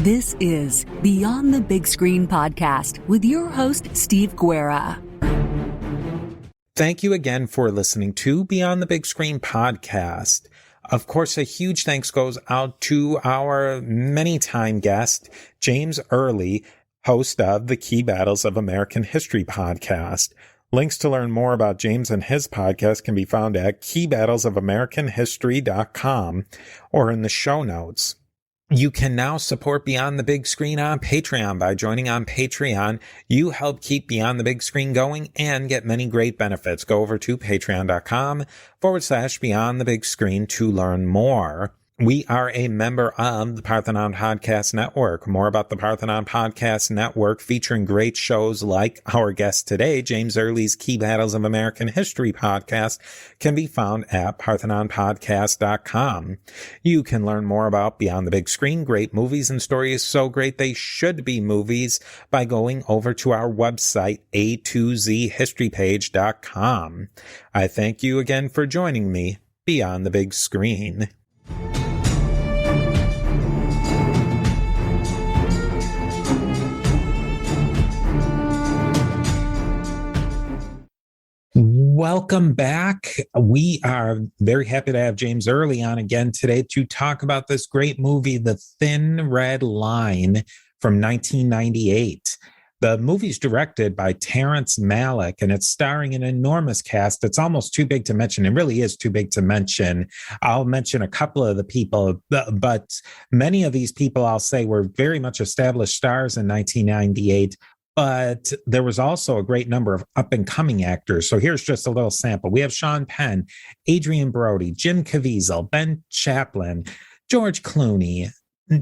This is Beyond the Big Screen podcast with your host, Steve Guerra. Thank you again for listening to Beyond the Big Screen podcast. Of course, a huge thanks goes out to our many-time guest, James Early, host of the Key Battles of American History podcast. Links to learn more about James and his podcast can be found at keybattlesofamericanhistory.com or in the show notes. You can now support Beyond the Big Screen on Patreon. By joining on Patreon, you help keep Beyond the Big Screen going and get many great benefits. Go over to patreon.com/Beyond the Big Screen to learn more. We are a member of the Parthenon Podcast Network. More about the Parthenon Podcast Network, featuring great shows like our guest today, James Early's Key Battles of American History podcast, can be found at parthenonpodcast.com. You can learn more about Beyond the Big Screen, great movies and stories so great they should be movies, by going over to our website, a2zhistorypage.com. I thank you again for joining me Beyond the Big Screen. Welcome back. We are very happy to have James Early on again today to talk about this great movie, The Thin Red Line from 1998. The movie's directed by Terrence Malick, and it's starring an enormous cast. It's almost too big to mention. It really is too big to mention. I'll mention a couple of the people, but many of these people I'll say were very much established stars in 1998. But there was also a great number of up-and-coming actors. So here's just a little sample. We have Sean Penn, Adrian Brody, Jim Caviezel, Ben Chaplin, George Clooney,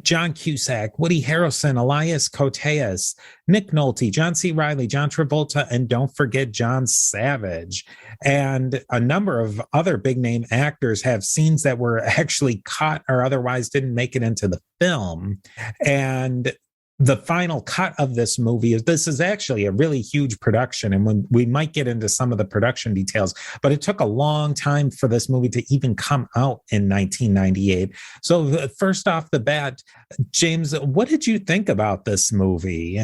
John Cusack, Woody Harrelson, Elias Koteas, Nick Nolte, John C. Reilly, John Travolta, and don't forget John Savage. And a number of other big-name actors have scenes that were actually cut or otherwise didn't make it into the film. And the final cut of this movie is actually a really huge production, and when we might get into some of the production details, but it took a long time for this movie to even come out in 1998. So first off the bat, James, what did you think about this movie?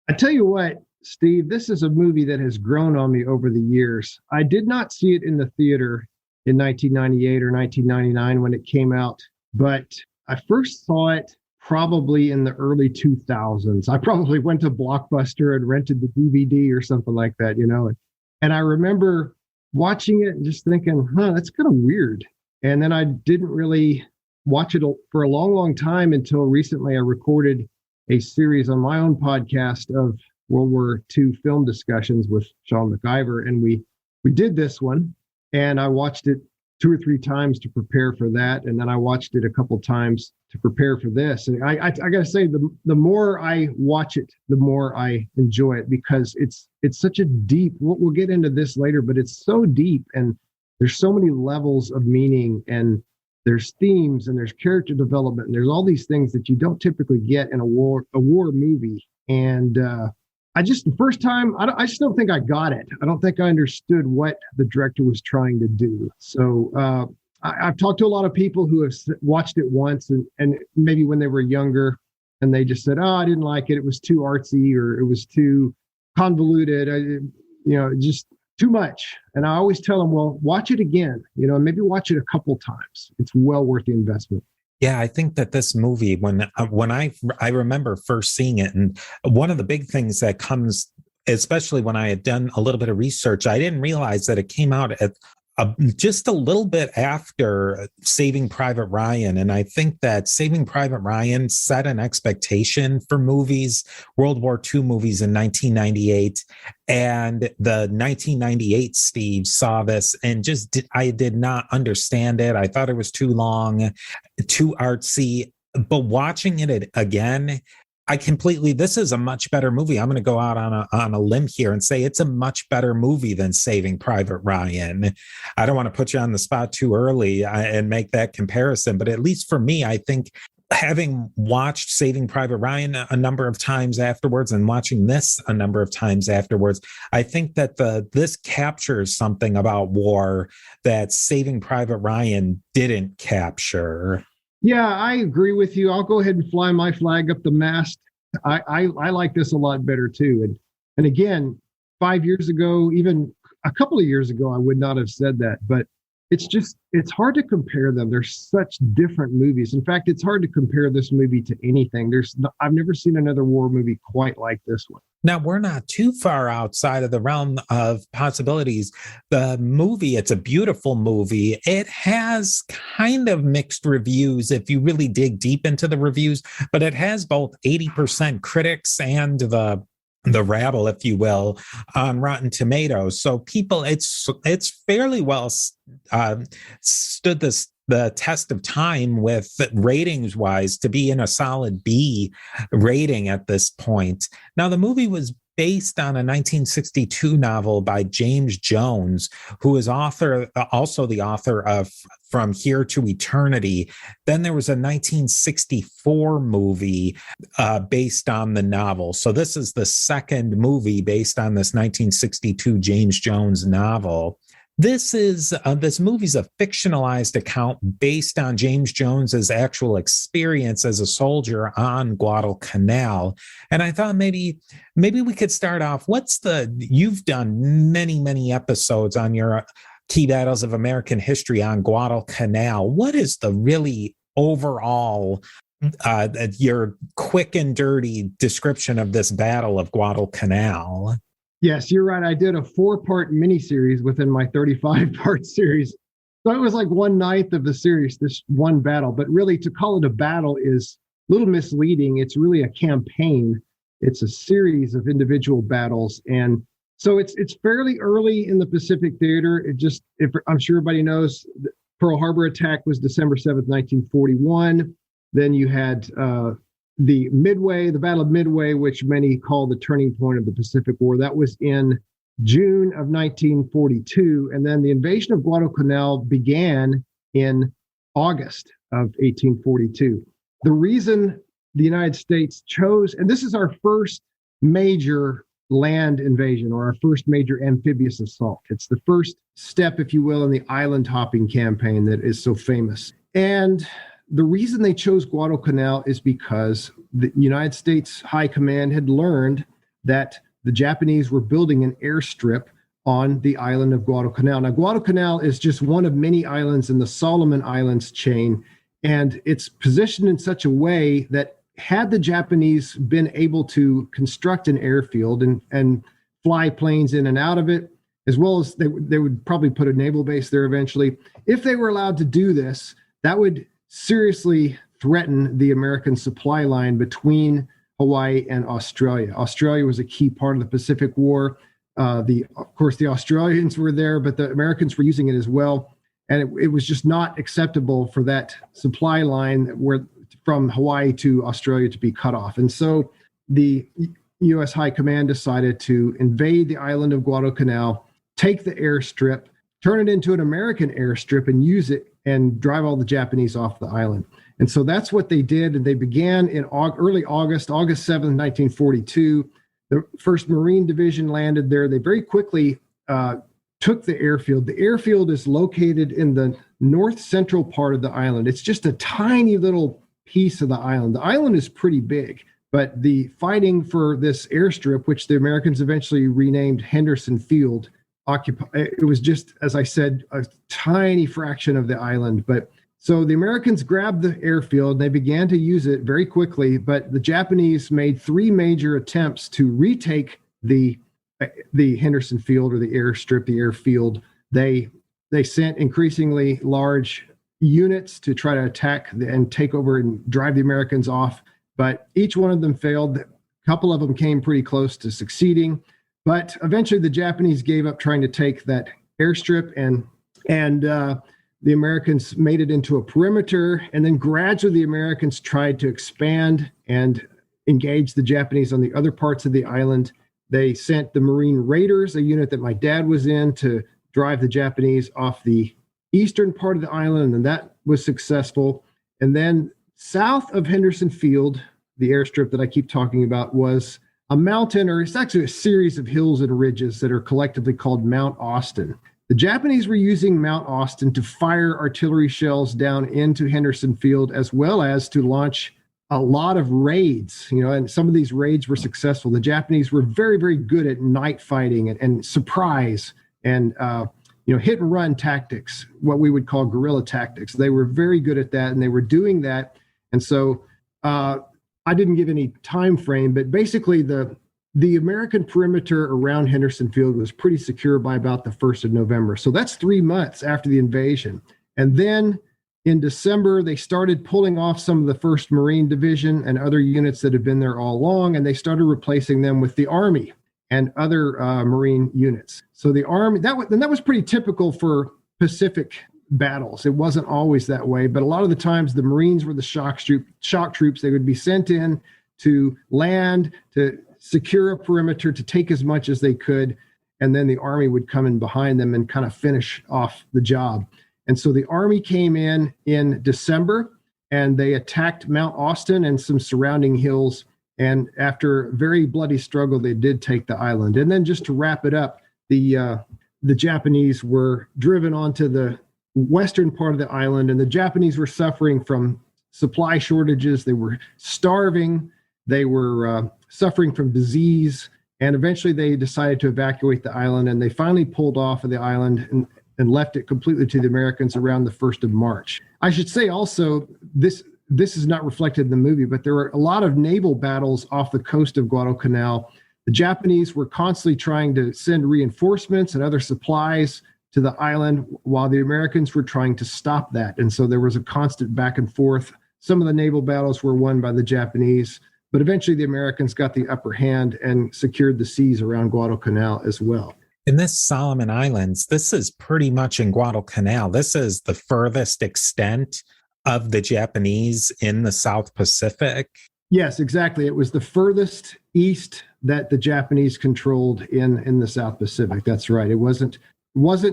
I tell you what, Steve, this is a movie that has grown on me over the years. I did not see it in the theater in 1998 or 1999 when it came out, but I first saw it probably in the early 2000s. I probably went to Blockbuster and rented the DVD or something like that, And I remember watching it and just thinking, that's kind of weird. And then I didn't really watch it for a long, long time until recently. I recorded a series on my own podcast of World War II film discussions with Sean McIver. And we did this one, and I watched it 2 or 3 times to prepare for that. And then I watched it a couple times to prepare for this. And I got to say, the more I watch it, the more I enjoy it, because it's such a deep, we'll get into this later, but it's so deep, and there's so many levels of meaning, and there's themes, and there's character development, and there's all these things that you don't typically get in a war movie. And the first time, I just don't think I got it. I don't think I understood what the director was trying to do. So I've talked to a lot of people who have watched it once and maybe when they were younger, and they just said, I didn't like it. It was too artsy, or it was too convoluted, just too much. And I always tell them, well, watch it again, maybe watch it a couple times. It's well worth the investment. Yeah, I think that this movie, when I remember first seeing it, and one of the big things that comes, especially when I had done a little bit of research, I didn't realize that it came out at just a little bit after Saving Private Ryan. And I think that Saving Private Ryan set an expectation for movies, World War II movies, in 1998. And the 1998 Steve saw this and I did not understand it. I thought it was too long, too artsy. But watching it again, this is a much better movie. I'm going to go out on a limb here and say it's a much better movie than Saving Private Ryan. I don't want to put you on the spot too early and make that comparison, but at least for me, I think having watched Saving Private Ryan a number of times afterwards and watching this a number of times afterwards, I think that this captures something about war that Saving Private Ryan didn't capture. Yeah, I agree with you. I'll go ahead and fly my flag up the mast. I like this a lot better too. And again, 5 years ago, even a couple of years ago, I would not have said that. But it's hard to compare them. They're such different movies. In fact, it's hard to compare this movie to anything. I've never seen another war movie quite like this one. Now, we're not too far outside of the realm of possibilities. The movie, it's a beautiful movie. It has kind of mixed reviews if you really dig deep into the reviews, but it has both 80% critics and the rabble, if you will, on Rotten Tomatoes. So people, it's fairly well stood the test of time with ratings wise to be in a solid B rating at this point. Now, the movie was based on a 1962 novel by James Jones, who is also the author of From Here to Eternity. Then there was a 1964 movie based on the novel. So this is the second movie based on this 1962 James Jones novel. This movie's a fictionalized account based on James Jones's actual experience as a soldier on Guadalcanal. And I thought maybe we could start off. You've done many episodes on your Key Battles of American History on Guadalcanal. What is the really overall, your quick and dirty description of this Battle of Guadalcanal? Yes, you're right. I did a 4-part miniseries within my 35-part series. So it was like 1/9 of the series, this one battle. But really, to call it a battle is a little misleading. It's really a campaign. It's a series of individual battles. And so it's fairly early in the Pacific Theater. I'm sure everybody knows, the Pearl Harbor attack was December 7th, 1941. Then you had the Battle of Midway, which many call the turning point of the Pacific War. That was in June of 1942. And then the invasion of Guadalcanal began in August of 1842. The reason the United States chose, and this is our first major land invasion or our first major amphibious assault. It's the first step, if you will, in the island hopping campaign that is so famous. And the reason they chose Guadalcanal is because the United States High Command had learned that the Japanese were building an airstrip on the island of Guadalcanal. Now, Guadalcanal is just one of many islands in the Solomon Islands chain, and it's positioned in such a way that had the Japanese been able to construct an airfield and fly planes in and out of it, as well as they would probably put a naval base there eventually. If they were allowed to do this, that would seriously threaten the American supply line between Hawaii and Australia. Australia was a key part of the Pacific War. Of course, the Australians were there, but the Americans were using it as well. And it was just not acceptable for that supply line from Hawaii to Australia to be cut off. And so the U.S. High Command decided to invade the island of Guadalcanal, take the airstrip, turn it into an American airstrip, and use it and drive all the Japanese off the island. And so that's what they did. And they began in early August 7th, 1942. The 1st Marine Division landed there. They very quickly took the airfield. The airfield is located in the north central part of the island. It's just a tiny little piece of the island. The island is pretty big, but the fighting for this airstrip, which the Americans eventually renamed Henderson Field, it was just, as I said, a tiny fraction of the island. But so the Americans grabbed the airfield and they began to use it very quickly, but the Japanese made 3 major attempts to retake the Henderson Field, or the airstrip, the airfield. They sent increasingly large units to try to attack and take over and drive the Americans off, but each one of them failed. A couple of them came pretty close to succeeding. But eventually the Japanese gave up trying to take that airstrip, and the Americans made it into a perimeter. And then gradually the Americans tried to expand and engage the Japanese on the other parts of the island. They sent the Marine Raiders, a unit that my dad was in, to drive the Japanese off the eastern part of the island, and that was successful. And then south of Henderson Field, the airstrip that I keep talking about, was a mountain, or it's actually a series of hills and ridges that are collectively called Mount Austin. The Japanese were using Mount Austin to fire artillery shells down into Henderson Field, as well as to launch a lot of raids, and some of these raids were successful. The Japanese were very, very good at night fighting and surprise and, hit and run tactics, what we would call guerrilla tactics. They were very good at that, and they were doing that. And so I didn't give any time frame, but basically the American perimeter around Henderson Field was pretty secure by about the 1st of November. So that's 3 months after the invasion. And then in December, they started pulling off some of the 1st Marine Division and other units that had been there all along, and they started replacing them with the Army and other Marine units. So the Army, that was pretty typical for Pacific battles. It wasn't always that way, but a lot of the times the Marines were the shock troops. They would be sent in to land, to secure a perimeter, to take as much as they could, and then the Army would come in behind them and kind of finish off the job. And so the Army came in December, and they attacked Mount Austin and some surrounding hills. And after a very bloody struggle, they did take the island. And then just to wrap it up, the Japanese were driven onto the western part of the island, and the Japanese were suffering from supply shortages. They were starving. They were suffering from disease. And eventually they decided to evacuate the island, and they finally pulled off of the island and left it completely to the Americans around the 1st of March. I should say also, this is not reflected in the movie, but there were a lot of naval battles off the coast of Guadalcanal. The Japanese were constantly trying to send reinforcements and other supplies to the island, while the Americans were trying to stop that. And so there was a constant back and forth. Some of the naval battles were won by the Japanese, but eventually the Americans got the upper hand and secured the seas around Guadalcanal as well. In this Solomon Islands, this is pretty much in Guadalcanal. This is the furthest extent of the Japanese in the South Pacific. Yes, exactly. It was the furthest east that the Japanese controlled in the South Pacific. That's right. It wasn't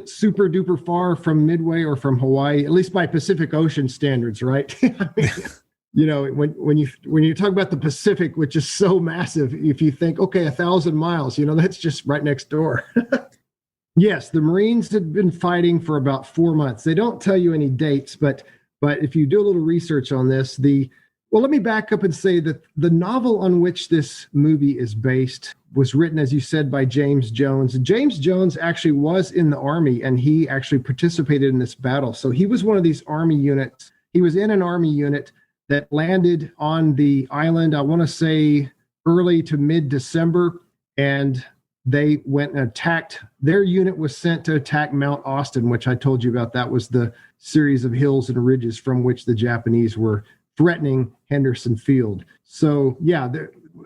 super duper far from Midway or from Hawaii, at least by Pacific Ocean standards, right? I mean, when you talk about the Pacific, which is so massive, if you think, okay, 1,000 miles, that's just right next door. Yes, the Marines had been fighting for about 4 months. They don't tell you any dates, but if you do a little research on this, let me back up and say that the novel on which this movie is based was written, as you said, by James Jones. And James Jones actually was in the Army, and he actually participated in this battle. So he was one of these Army units. He was in an Army unit that landed on the island, I want to say early to mid-December, and they went and attacked. Their unit was sent to attack Mount Austin, which I told you about. That was the series of hills and ridges from which the Japanese were threatening Henderson Field. So yeah,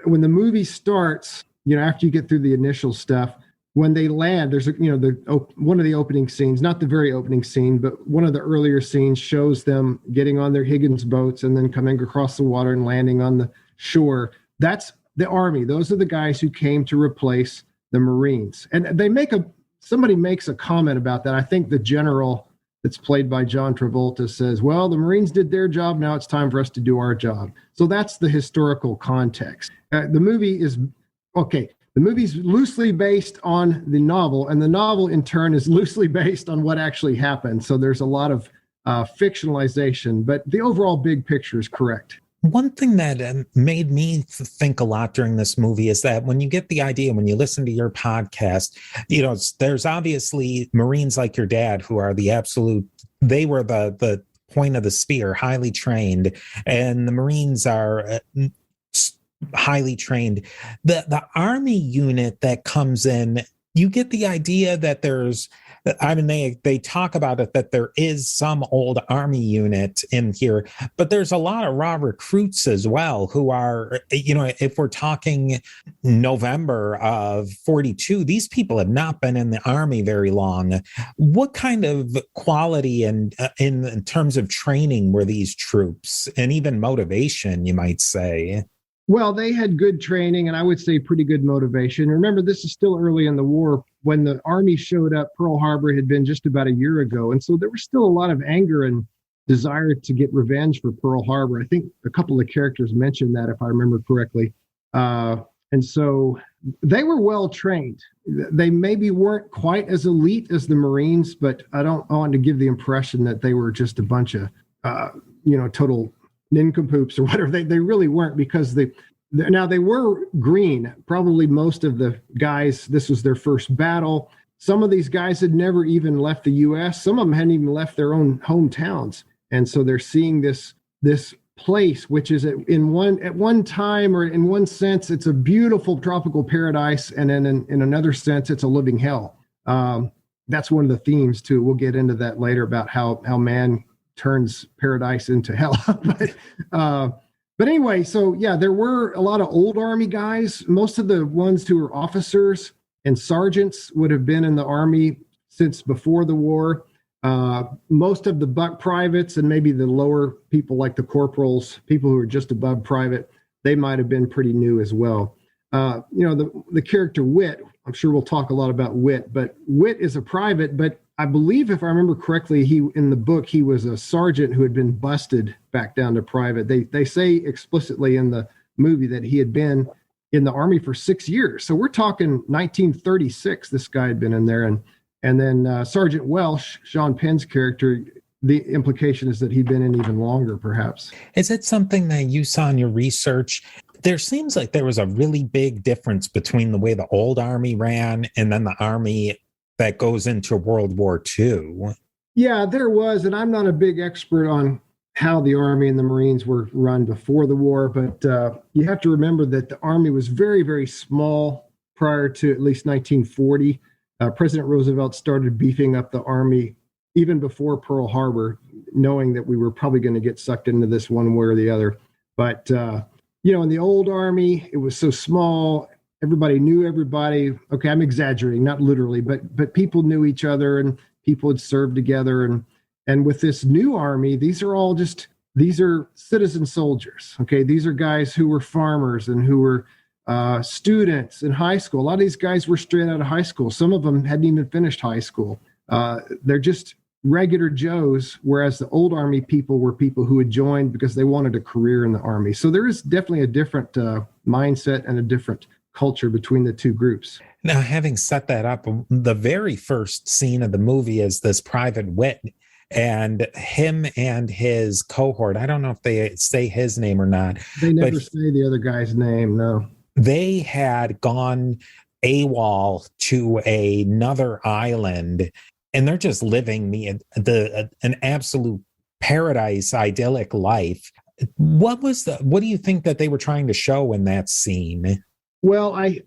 when the movie starts, after you get through the initial stuff, when they land, there's one of the opening scenes, not the very opening scene, but one of the earlier scenes shows them getting on their Higgins boats and then coming across the water and landing on the shore. That's the Army. Those are the guys who came to replace the Marines. And somebody makes a comment about that. I think the general that's played by John Travolta says, well, the Marines did their job. Now it's time for us to do our job. So that's the historical context. The movie's loosely based on the novel, and the novel in turn is loosely based on what actually happened. So there's a lot of fictionalization, but the overall big picture is correct. One thing that made me think a lot during this movie is that when you get the idea, when you listen to your podcast, there's obviously Marines like your dad who are they were the point of the spear, highly trained, and the Marines are highly trained. The Army unit that comes in, you get the idea that they talk about it, that there is some old Army unit in here, but there's a lot of raw recruits as well who are, if we're talking November of 42, these people have not been in the Army very long. What kind of quality and in terms of training were these troops, and even motivation, you might say? Well, they had good training, and I would say pretty good motivation. Remember, this is still early in the war. When the Army showed up, Pearl Harbor had been just about a year ago. And so there was still a lot of anger and desire to get revenge for Pearl Harbor. I think a couple of characters mentioned that, if I remember correctly. And so they were well trained. They maybe weren't quite as elite as the Marines, but I want to give the impression that they were just a bunch of, total nincompoops or whatever. They really weren't, because now they were green. Probably most of the guys, this was their first battle. Some of these guys had never even left the U.S. Some of them hadn't even left their own hometowns. And so they're seeing this place, which is at one time, or in one sense, it's a beautiful tropical paradise. And then in another sense, it's a living hell. That's one of the themes too. We'll get into that later about how man turns paradise into hell. But anyway, so yeah, there were a lot of old Army guys. Most of the ones who were officers and sergeants would have been in the Army since before the war. Most of the buck privates and maybe the lower people like the corporals, people who are just above private, they might have been pretty new as well. The character Whit, I'm sure we'll talk a lot about Whit, but Whit is a private, but I believe if I remember correctly, in the book, he was a sergeant who had been busted back down to private. They say explicitly in the movie that he had been in the Army for 6 years. So we're talking 1936, this guy had been in there. And then Sergeant Welsh, Sean Penn's character, the implication is that he'd been in even longer, perhaps. Is it something that you saw in your research? There seems like there was a really big difference between the way the old Army ran and then the Army that goes into World War II. Yeah, there was. And I'm not a big expert on how the Army and the Marines were run before the war, but you have to remember that the Army was very, very small prior to at least 1940. President Roosevelt started beefing up the Army even before Pearl Harbor, knowing that we were probably going to get sucked into this one way or the other. But, in the old Army, it was so small. Everybody knew everybody. Okay, I'm exaggerating, not literally, but people knew each other and people had served together. And with this new Army, these are citizen soldiers. Okay, these are guys who were farmers and who were students in high school. A lot of these guys were straight out of high school. Some of them hadn't even finished high school. They're just regular Joes, whereas the old Army people were people who had joined because they wanted a career in the Army. So there is definitely a different mindset and a different culture between the two groups. Now, having set that up, the very first scene of the movie is this Private Whit and him and his cohort. I don't know if they say his name or not. They never say the other guy's name, no. They had gone AWOL to another island, and they're just living an absolute paradise, idyllic life. What do you think that they were trying to show in that scene? Well, I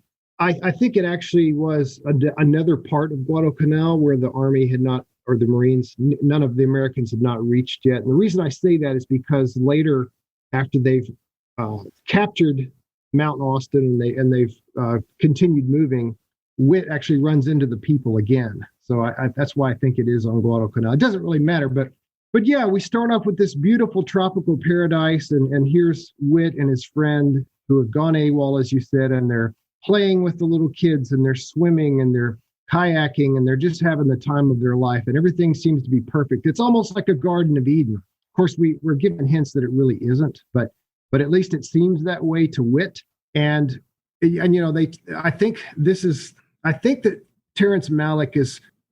think it actually was another part of Guadalcanal where the Army had not, or the Marines, none of the Americans had not reached yet. And the reason I say that is because later, after they've captured Mount Austin and they've continued moving, Whit actually runs into the people again. So that's why I think it is on Guadalcanal. It doesn't really matter, but yeah, we start off with this beautiful tropical paradise, and here's Whit and his friend who have gone AWOL, as you said, and they're playing with the little kids, and they're swimming, and they're kayaking, and they're just having the time of their life, and everything seems to be perfect. It's almost like a Garden of Eden. Of course, we're given hints that it really isn't, but at least it seems that way to Whit. And I think that Terrence Malick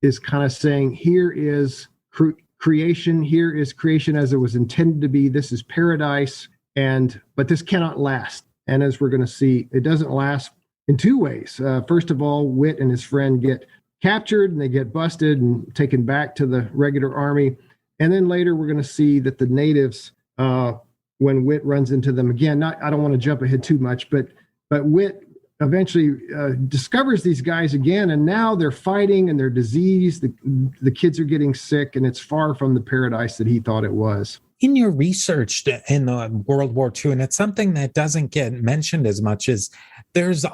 is kind of saying, here is creation, here is creation as it was intended to be. This is paradise, but this cannot last. And as we're going to see, it doesn't last in two ways. First of all, Whit and his friend get captured and they get busted and taken back to the regular Army. And then later we're going to see that the natives, when Whit runs into them again, I don't want to jump ahead too much, but Whit eventually discovers these guys again, and now they're fighting and they're diseased. The kids are getting sick, and it's far from the paradise that he thought it was. In your research in the World War II, and it's something that doesn't get mentioned as much, is there's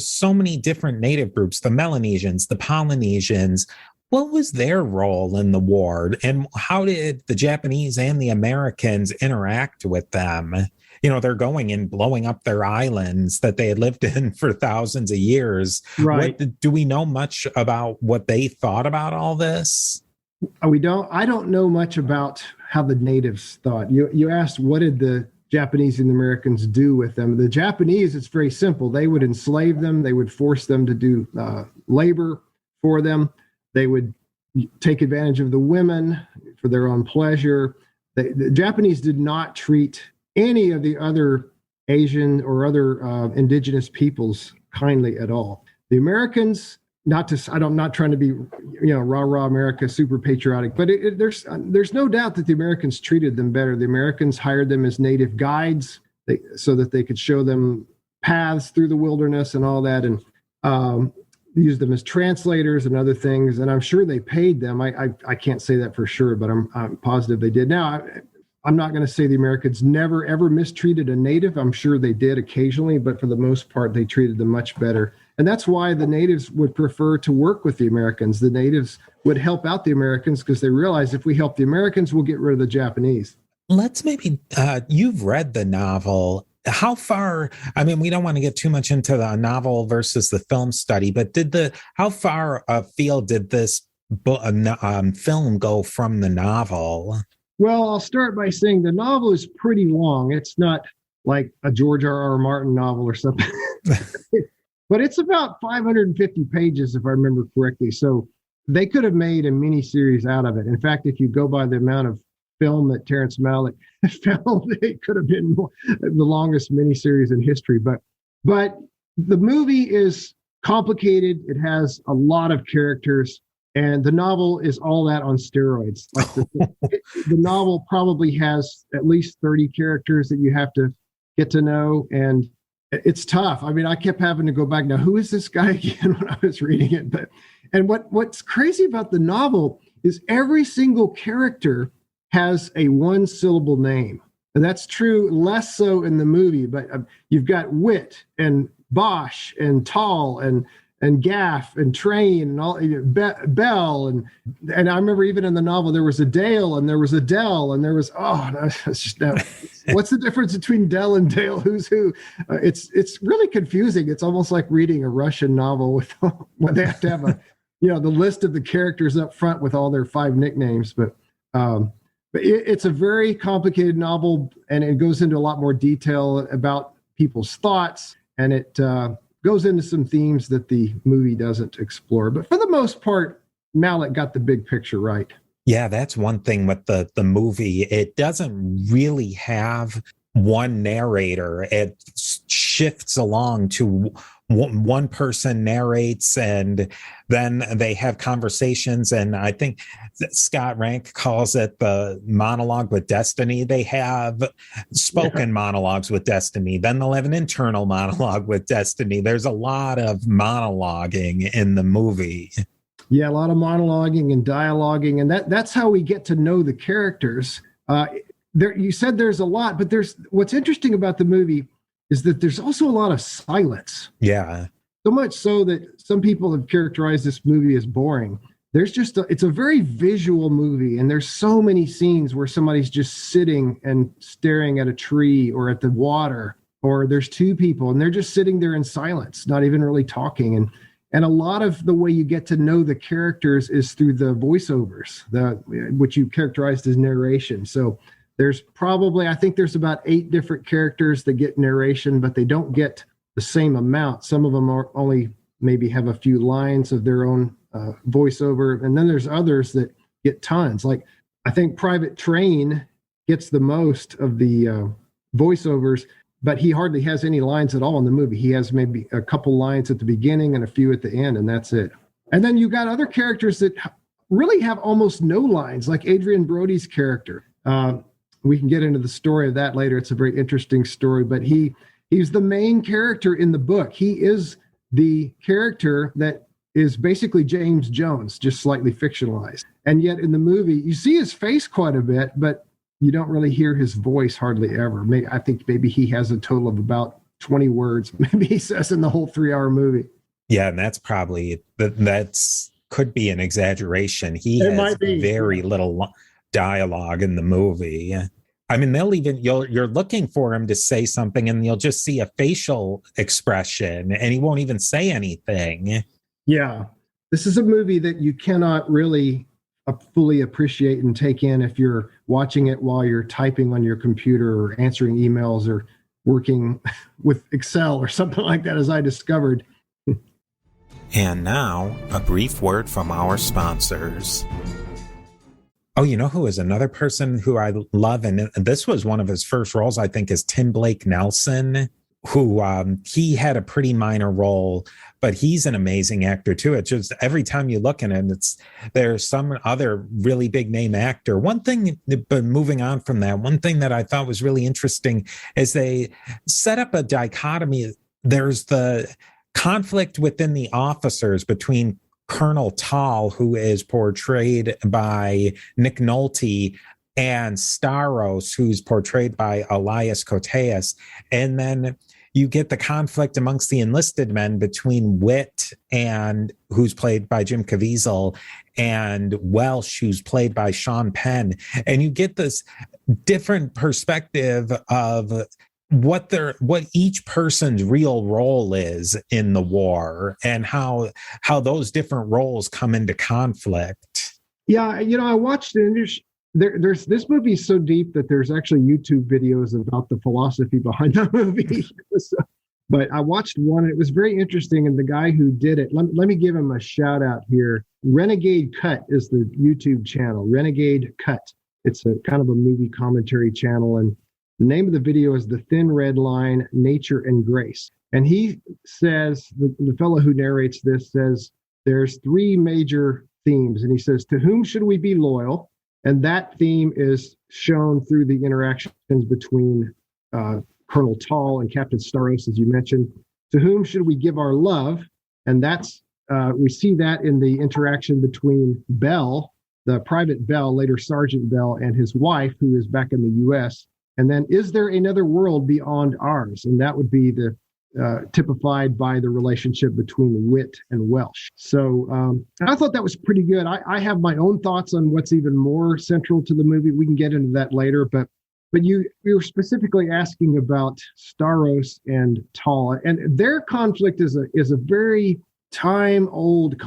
so many different native groups, the Melanesians, the Polynesians. What was their role in the war, and how did the Japanese and the Americans interact with them? They're going and blowing up their islands that they had lived in for thousands of years. Right. Do we know much about what they thought about all this? I don't know much about how the natives thought. You asked, what did the Japanese and the Americans do with them. The Japanese, it's very simple. They would enslave them. They would force them to do labor for them. They would take advantage of the women for their own pleasure. The Japanese did not treat any of the other Asian or other indigenous peoples kindly at all. The Americans, I'm not trying to be, rah America, super patriotic, but there's no doubt that the Americans treated them better. The Americans hired them as native guides so that they could show them paths through the wilderness and all that, and used them as translators and other things. And I'm sure they paid them. I can't say that for sure, but I'm positive they did. Now, I'm not going to say the Americans never, ever mistreated a native. I'm sure they did occasionally, but for the most part, they treated them much better. And that's why the natives would prefer to work with the Americans. The natives would help out the Americans because they realized if we help the Americans, we'll get rid of the Japanese. Let's maybe, you've read the novel. How far, we don't want to get too much into the novel versus the film study, but how far afield did this film go from the novel? Well, I'll start by saying the novel is pretty long. It's not like a George R.R. Martin novel or something, but it's about 550 pages, if I remember correctly. So they could have made a miniseries out of it. In fact, if you go by the amount of film that Terrence Malick filmed, it could have been the longest miniseries in history. But the movie is complicated. It has a lot of characters. And the novel is all that on steroids. Like the novel probably has at least 30 characters that you have to get to know. And it's tough. I kept having to go back. Now, who is this guy again when I was reading it? And what's crazy about the novel is every single character has a one-syllable name. And that's true, less so in the movie. But you've got Wit and Bosch and Tall and Gaff and Train and all, Bell and I remember even in the novel there was a Dale and there was a Dell and there was what's the difference between Dell and Dale? Who's who? It's really confusing. It's almost like reading a Russian novel with when they have to have the list of the characters up front with all their 5 nicknames. But it's a very complicated novel, and it goes into a lot more detail about people's thoughts, and it goes into some themes that the movie doesn't explore. But for the most part, Malick got the big picture right. Yeah, that's one thing with the movie. It doesn't really have one narrator. It shifts along to one person narrates, and then they have conversations. And I think Scott Rank calls it the monologue with destiny. They have spoken monologues with destiny. Then they'll have an internal monologue with destiny. There's a lot of monologuing in the movie. Yeah, a lot of monologuing and dialoguing. And that's how we get to know the characters. You said there's a lot, but what's interesting about the movie is that there's also a lot of silence. Yeah. So much so that some people have characterized this movie as boring. It's a very visual movie, and there's so many scenes where somebody's just sitting and staring at a tree or at the water, or there's 2 people and they're just sitting there in silence, not even really talking. And a lot of the way you get to know the characters is through the voiceovers, which you characterized as narration. So there's I think there's about 8 different characters that get narration, but they don't get the same amount. Some of them are only maybe have a few lines of their own voiceover. And then there's others that get tons. Like I think Private Train gets the most of the voiceovers, but he hardly has any lines at all in the movie. He has maybe a couple lines at the beginning and a few at the end, and that's it. And then you got other characters that really have almost no lines, like Adrian Brody's character. We can get into the story of that later. It's a very interesting story, but he's the main character in the book. He is the character that is basically James Jones, just slightly fictionalized. And yet in the movie, you see his face quite a bit, but you don't really hear his voice hardly ever. I think maybe he has a total of about 20 words, maybe he says in the whole 3-hour movie. Yeah, and that's probably, could be an exaggeration. He has very little dialogue in the movie. You're looking for him to say something and you'll just see a facial expression and he won't even say anything. Yeah. This is a movie that you cannot really fully appreciate and take in if you're watching it while you're typing on your computer or answering emails or working with Excel or something like that, as I discovered. And now, a brief word from our sponsors. Oh, you know who is another person who I love? And this was one of his first roles, I think, is Tim Blake Nelson, who he had a pretty minor role, but he's an amazing actor too. It's just every time you look at it, there's some other really big name actor. One thing, but moving on from that, one thing that I thought was really interesting is they set up a dichotomy. There's the conflict within the officers between Colonel Tall, who is portrayed by Nick Nolte, and Staros, who's portrayed by Elias Koteas. And then you get the conflict amongst the enlisted men between Witt, and who's played by Jim Caviezel, and Welsh, who's played by Sean Penn. And you get this different perspective of what each person's real role is in the war, and how those different roles come into conflict. Yeah, I watched it. There's this movie is so deep that there's actually YouTube videos about the philosophy behind the movie. But I watched one, and it was very interesting. And the guy who did it, let me give him a shout out here. Renegade Cut is the YouTube channel. Renegade Cut. It's a kind of a movie commentary channel, and the name of the video is The Thin Red Line, Nature and Grace. And he says, the fellow who narrates this says, there's three major themes. And he says, to whom should we be loyal? And that theme is shown through the interactions between Colonel Tall and Captain Staros, as you mentioned. To whom should we give our love? And that's we see that in the interaction between Bell, the Private Bell, later Sergeant Bell, and his wife, who is back in the U.S., and then, is there another world beyond ours? And that would be the typified by the relationship between Witt and Welsh. So I thought that was pretty good. I have my own thoughts on what's even more central to the movie. We can get into that later. But you were specifically asking about Staros and Tall, and their conflict is a very time-old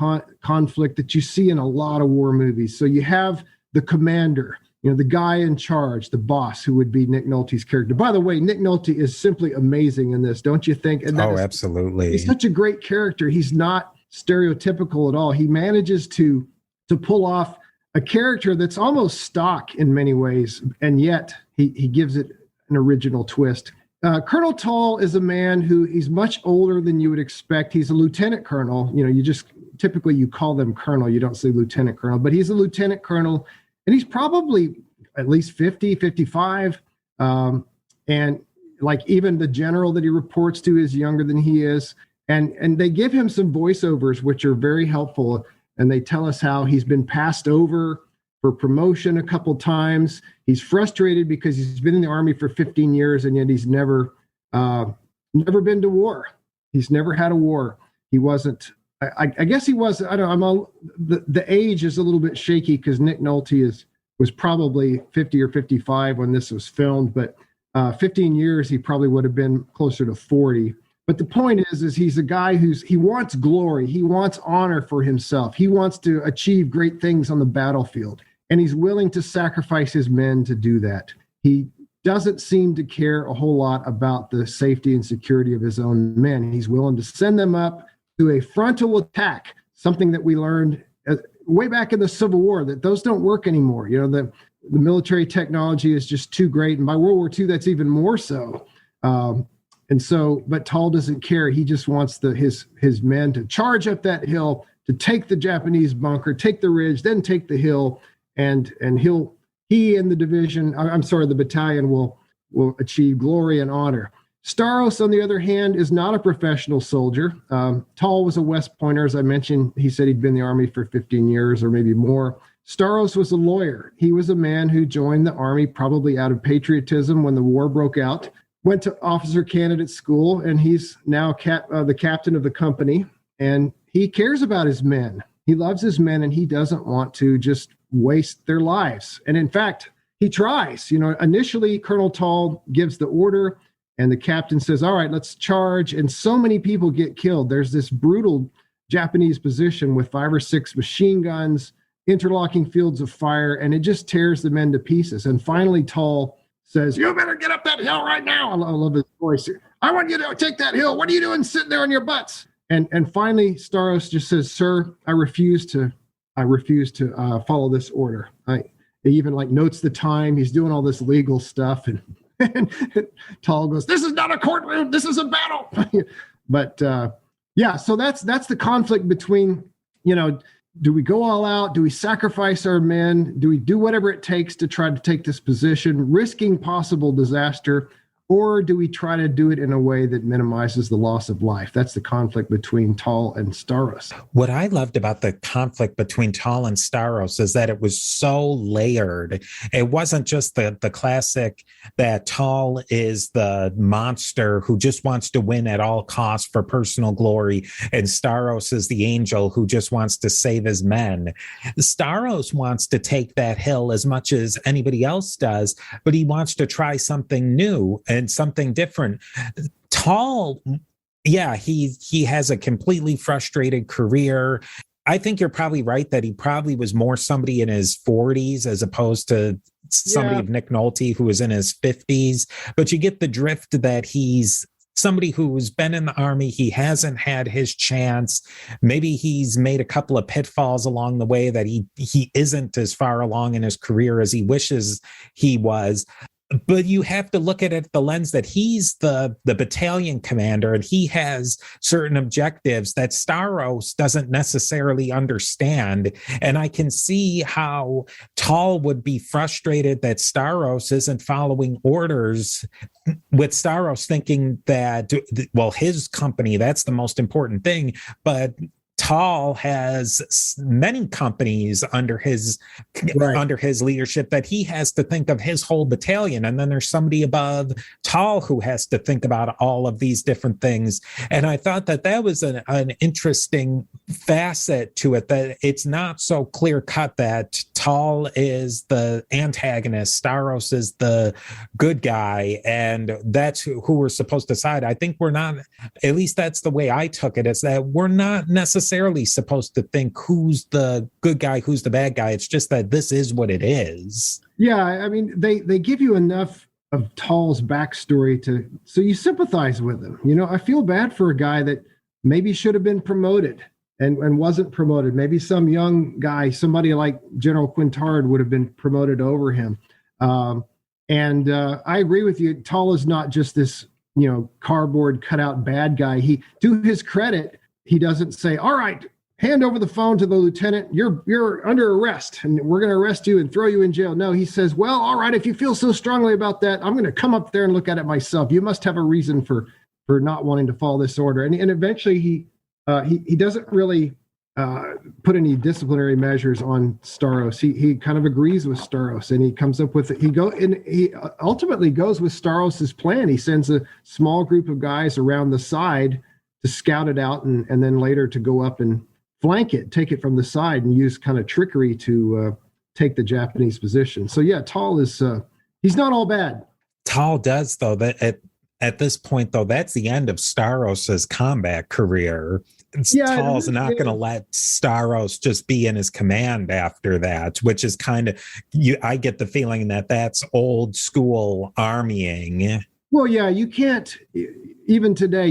conflict that you see in a lot of war movies. So you have the commander, the guy in charge, the boss, who would be Nick Nolte's character. By the way, Nick Nolte is simply amazing in this, don't you think? And absolutely. He's such a great character. He's not stereotypical at all. He manages to pull off a character that's almost stock in many ways, and yet he gives it an original twist. Colonel Tall is a man who he's much older than you would expect. He's a lieutenant colonel. You just typically you call them colonel. You don't say lieutenant colonel, but he's a lieutenant colonel. And he's probably at least 50, 55. And like even the general that he reports to is younger than he is. And they give him some voiceovers, which are very helpful. And they tell us how he's been passed over for promotion a couple times. He's frustrated because he's been in the Army for 15 years, and yet he's never been to war. He's never had a war. He wasn't. I guess he was. I don't know. The age is a little bit shaky because Nick Nolte was probably 50 or 55 when this was filmed, but 15 years he probably would have been closer to 40. But the point is he's a guy he wants glory, he wants honor for himself, he wants to achieve great things on the battlefield, and he's willing to sacrifice his men to do that. He doesn't seem to care a whole lot about the safety and security of his own men. He's willing to send them up to a frontal attack, something that we learned way back in the Civil War, that those don't work anymore. The military technology is just too great. And by World War II, that's even more so. But Tall doesn't care. He just wants his men to charge up that hill, to take the Japanese bunker, take the ridge, then take the hill. And he and the the battalion will achieve glory and honor. Staros, on the other hand, is not a professional soldier. Tall was a West Pointer, as I mentioned. He said he'd been in the Army for 15 years or maybe more. Staros was a lawyer. He was a man who joined the Army probably out of patriotism when the war broke out, went to officer candidate school, and he's now the captain of the company. And he cares about his men. He loves his men, and he doesn't want to just waste their lives. And in fact, he tries. Initially, Colonel Tall gives the order, and the captain says, all right, let's charge. And so many people get killed. There's this brutal Japanese position with 5 or 6 machine guns. interlocking fields of fire, and it just tears the men to pieces. And finally, Tall says, "You better get up that hill right now." I love his voice. "I want you to take that hill. What are you doing sitting there on your butts?" And finally, Staros just says, "Sir, I refuse to follow this order." He even notes the time. He's doing all this legal stuff, and Tall goes, "This is not a courtroom. This is a battle." But so that's the conflict between, do we go all out? Do we sacrifice our men? Do we do whatever it takes to try to take this position, risking possible disaster? Or do we try to do it in a way that minimizes the loss of life? That's the conflict between Tall and Staros. What I loved about the conflict between Tall and Staros is that it was so layered. It wasn't just the classic that Tall is the monster who just wants to win at all costs for personal glory, and Staros is the angel who just wants to save his men. Staros wants to take that hill as much as anybody else does, but he wants to try something new and something different. Tall, he has a completely frustrated career. I think you're probably right that he probably was more somebody in his 40s as opposed to somebody of Nick Nolte who was in his 50s. But you get the drift that he's somebody who's been in the army. He hasn't had his chance. Maybe he's made a couple of pitfalls along the way, that he isn't as far along in his career as he wishes he was. But you have to look at it the lens that he's the battalion commander, and he has certain objectives that Staros doesn't necessarily understand. And I can see how Tall would be frustrated that Staros isn't following orders, with Staros thinking that, his company, that's the most important thing. But Tall has many companies under his leadership that he has to think of his whole battalion. And then there's somebody above Tall who has to think about all of these different things. And I thought that was an interesting facet to it, that it's not so clear cut that Tall is the antagonist, Staros is the good guy, and that's who we're supposed to side. I think we're not, at least that's the way I took it, is that we're not necessarily supposed to think who's the good guy, who's the bad guy. It's just that this is what it is. Yeah, I mean, they give you enough of Tall's backstory so you sympathize with him. I feel bad for a guy that maybe should have been promoted and wasn't promoted. Maybe some young guy, somebody like General Quintard, would have been promoted over him. And I agree with you. Tall is not just this, cardboard cutout bad guy. To his credit, he doesn't say, "All right, hand over the phone to the lieutenant. You're under arrest, and we're going to arrest you and throw you in jail." No, he says, "Well, all right, if you feel so strongly about that, I'm going to come up there and look at it myself. You must have a reason for not wanting to follow this order." And eventually he doesn't really put any disciplinary measures on Staros. He kind of agrees with Staros, and he comes up with it. He ultimately goes with Staros's plan. He sends a small group of guys around the side to scout it out, and then later to go up and flank it, take it from the side, and use kind of trickery to take the Japanese position. So Tall is he's not all bad. Tall does, though, that at this point, though, that's the end of Staros's combat career. Tall's not going to let Staros just be in his command after that, which is kind of, I get the feeling that that's old school armying. Well, you can't, even today,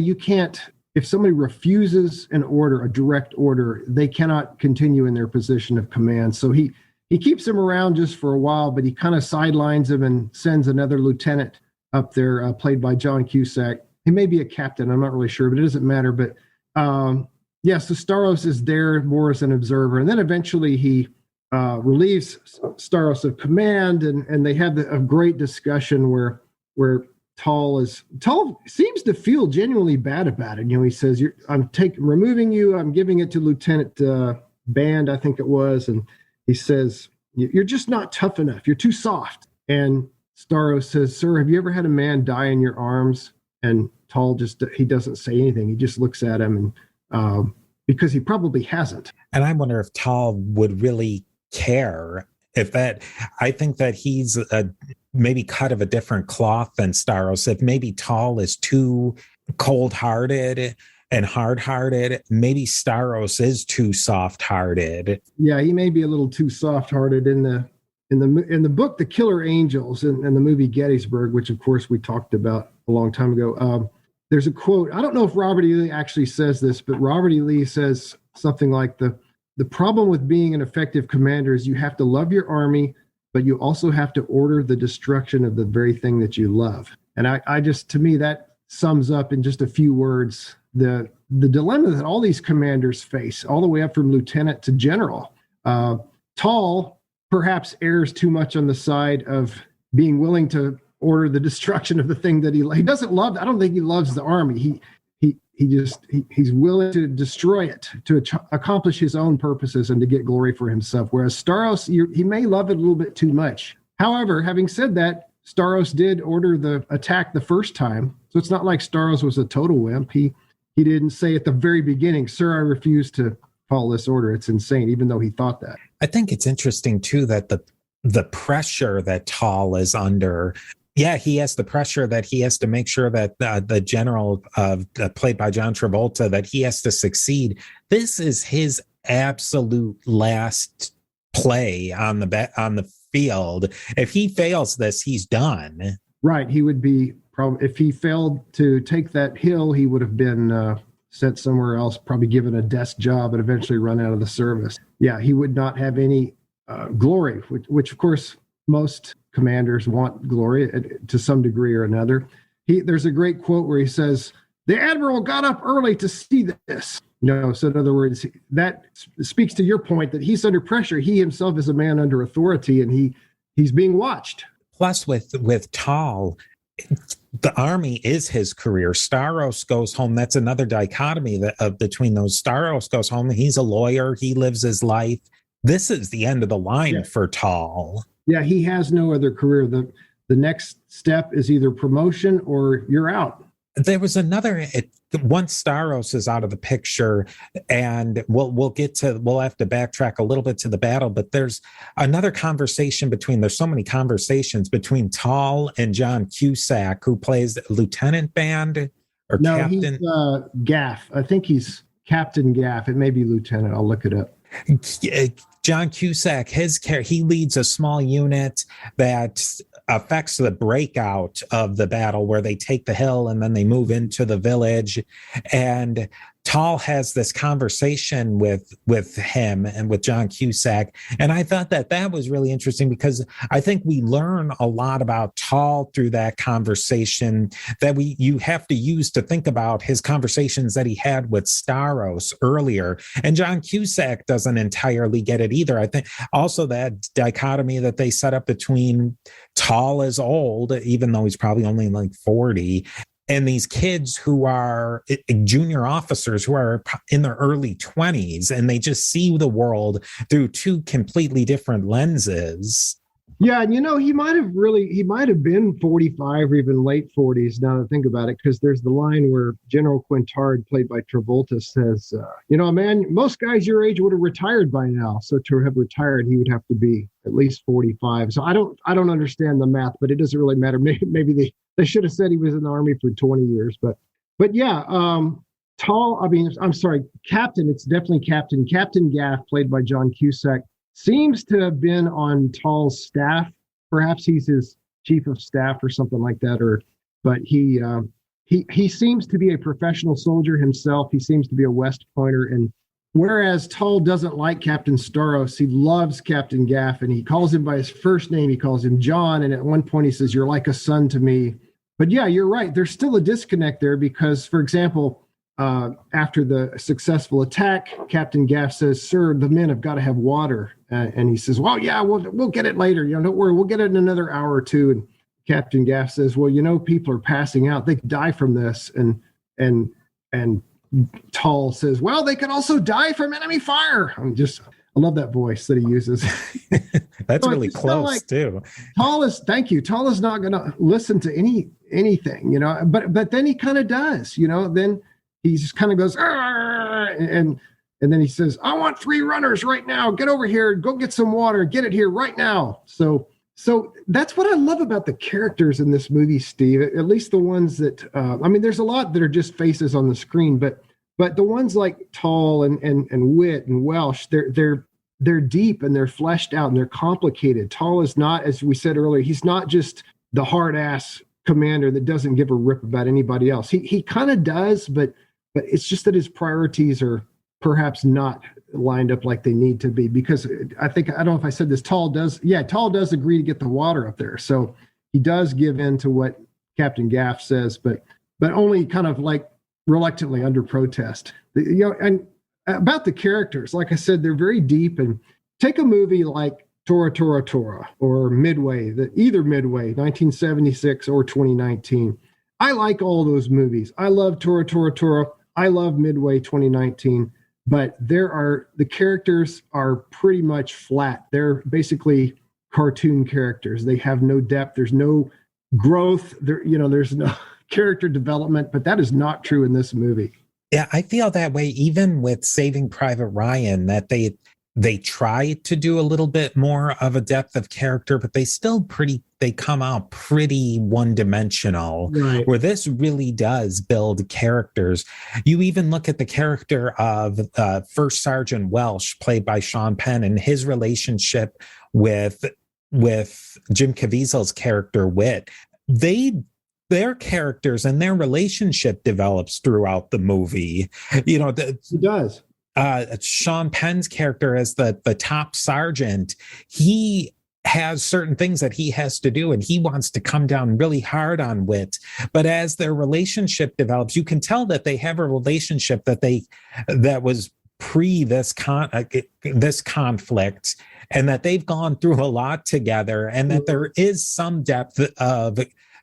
if somebody refuses an order, a direct order, they cannot continue in their position of command. So he keeps him around just for a while, but he kind of sidelines him and sends another lieutenant up there, played by John Cusack. He may be a captain, I'm not really sure, but it doesn't matter. But so Staros is there more as an observer. And then eventually he relieves Staros of command, and they have a great discussion where Tall seems to feel genuinely bad about it. He says, "I'm removing you. I'm giving it to Lieutenant Band, I think it was." And he says, "You're just not tough enough. You're too soft." And Staros says, "Sir, have you ever had a man die in your arms?" And Tall he doesn't say anything. He just looks at him, and because he probably hasn't. And I wonder if Tall would really care. I think that he's maybe cut of a different cloth than Staros. If maybe Tall is too cold-hearted and hard-hearted. Maybe Staros is too soft-hearted. Yeah, he may be a little too soft-hearted in the book, The Killer Angels, and the movie Gettysburg, which of course we talked about a long time ago. There's a quote. I don't know if Robert E. Lee actually says this, but Robert E. Lee says something like the problem with being an effective commander is you have to love your army, but you also have to order the destruction of the very thing that you love. And I just, to me, that sums up in just a few words the dilemma that all these commanders face, all the way up from lieutenant to general. Tall perhaps errs too much on the side of being willing to order the destruction of the thing that he doesn't love. I don't think he loves the army. He's willing to destroy it to accomplish his own purposes and to get glory for himself. Whereas Staros, he may love it a little bit too much. However, having said that, Staros did order the attack the first time. So it's not like Staros was a total wimp. He didn't say at the very beginning, "Sir, I refuse to follow this order." It's insane, even though he thought that. I think it's interesting too that the pressure that Tall is under. Yeah, he has the pressure that he has to make sure that the general played by John Travolta, that he has to succeed. This is his absolute last play on the field. If he fails this, he's done. Right. He would be probably, if he failed to take that hill, he would have been sent somewhere else, probably given a desk job and eventually run out of the service. Yeah, he would not have any glory, which of course most commanders want glory to some degree or another. There's a great quote where he says, "The admiral got up early to see this." So in other words, that speaks to your point that he's under pressure. He himself is a man under authority, and he's being watched. Plus, with Tall, the army is his career. Staros goes home. That's another dichotomy between those. Staros goes home. He's a lawyer. He lives his life. This is the end of the line for Tall. Yeah, he has no other career. The next step is either promotion or you're out. There was once Staros is out of the picture, and we'll have to backtrack a little bit to the battle, but there's another conversation there's so many conversations between Tall and John Cusack, who plays Lieutenant Band or Captain. He's Gaff. I think he's Captain Gaff. It may be Lieutenant. I'll look it up. John Cusack, he leads a small unit that affects the breakout of the battle, where they take the hill and then they move into the village. And Tall has this conversation with him and with John Cusack. And I thought that was really interesting, because I think we learn a lot about Tall through that conversation that you have to use to think about his conversations that he had with Staros earlier. And John Cusack doesn't entirely get it either. I think also that dichotomy that they set up between Tall is old, even though he's probably only like 40, and these kids who are junior officers who are in their early 20s, and they just see the world through two completely different lenses. Yeah, and he might have been 45 or even late 40s, now that I think about it, because there's the line where General Quintard, played by Travolta, says, man, most guys your age would have retired by now. So to have retired, he would have to be at least 45. So I don't understand the math, but it doesn't really matter. Maybe they should have said he was in the army for 20 years. But yeah, Captain, it's definitely Captain. Captain Gaff, played by John Cusack, seems to have been on Tall's staff. Perhaps he's his chief of staff or something like that. But he seems to be a professional soldier himself. He seems to be a West Pointer, and whereas Tall doesn't like Captain Staros, he loves Captain Gaff, and he calls him by his first name. He calls him John, and at one point he says, "You're like a son to me." But yeah, you're right. There's still a disconnect there because, for example, after the successful attack, Captain Gaff says, "Sir, the men have got to have water." And he says, "Well, yeah, we'll get it later. Don't worry, we'll get it in another hour or two." And Captain Gaff says, "Well, people are passing out. They could die from this." And Tall says, "Well, they could also die from enemy fire." I love that voice that he uses. That's really close too. Tall is not going to listen to anything, but then he kind of does, then he just kind of goes, and then he says, "I want 3 runners right now. Get over here, go get some water, get it here right now." So that's what I love about the characters in this movie, Steve, at least the ones that, there's a lot that are just faces on the screen, but But the ones like Tall and Wit and Welsh, they're deep and they're fleshed out and they're complicated. Tall is not, as we said earlier, he's not just the hard ass commander that doesn't give a rip about anybody else. He kind of does, but it's just that his priorities are perhaps not lined up like they need to be, because I don't know if I said this, Tall does agree to get the water up there. So he does give in to what Captain Gaff says, but only kind of like reluctantly under protest. And about the characters, like I said, they're very deep. And take a movie like Tora Tora Tora or Midway, either Midway, 1976 or 2019. I like all those movies. I love Tora Tora Tora. I love Midway 2019. But the characters are pretty much flat. They're basically cartoon characters. They have no depth. There's no growth. There's no character development. But that is not true in this movie. Yeah, I feel that way even with Saving Private Ryan, that they try to do a little bit more of a depth of character, but they come out pretty one-dimensional. Right. Where this really does build characters. You even look at the character of First Sergeant Welsh, played by Sean Penn, and his relationship with Jim Caviezel's character Wit. Their characters and their relationship develops throughout the movie. It does. Sean Penn's character as the top sergeant, he has certain things that he has to do, and he wants to come down really hard on Wit. But as their relationship develops, you can tell that they have a relationship that was pre this conflict, and that they've gone through a lot together, and that there is some depth of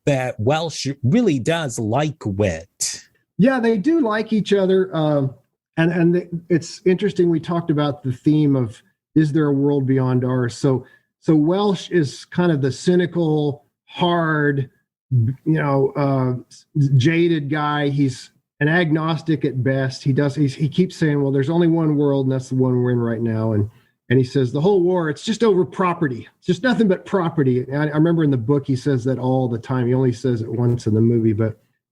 that Welsh really does like Wit. Yeah, they do like each other. And it's interesting. We talked about the theme of, is there a world beyond ours? So Welsh is kind of the cynical, hard, jaded guy. He's an agnostic at best. He keeps saying, well, there's only one world, and that's the one we're in right now. And he says the whole war, it's just over property. It's just nothing but property. And I remember in the book, he says that all the time. He only says it once in the movie,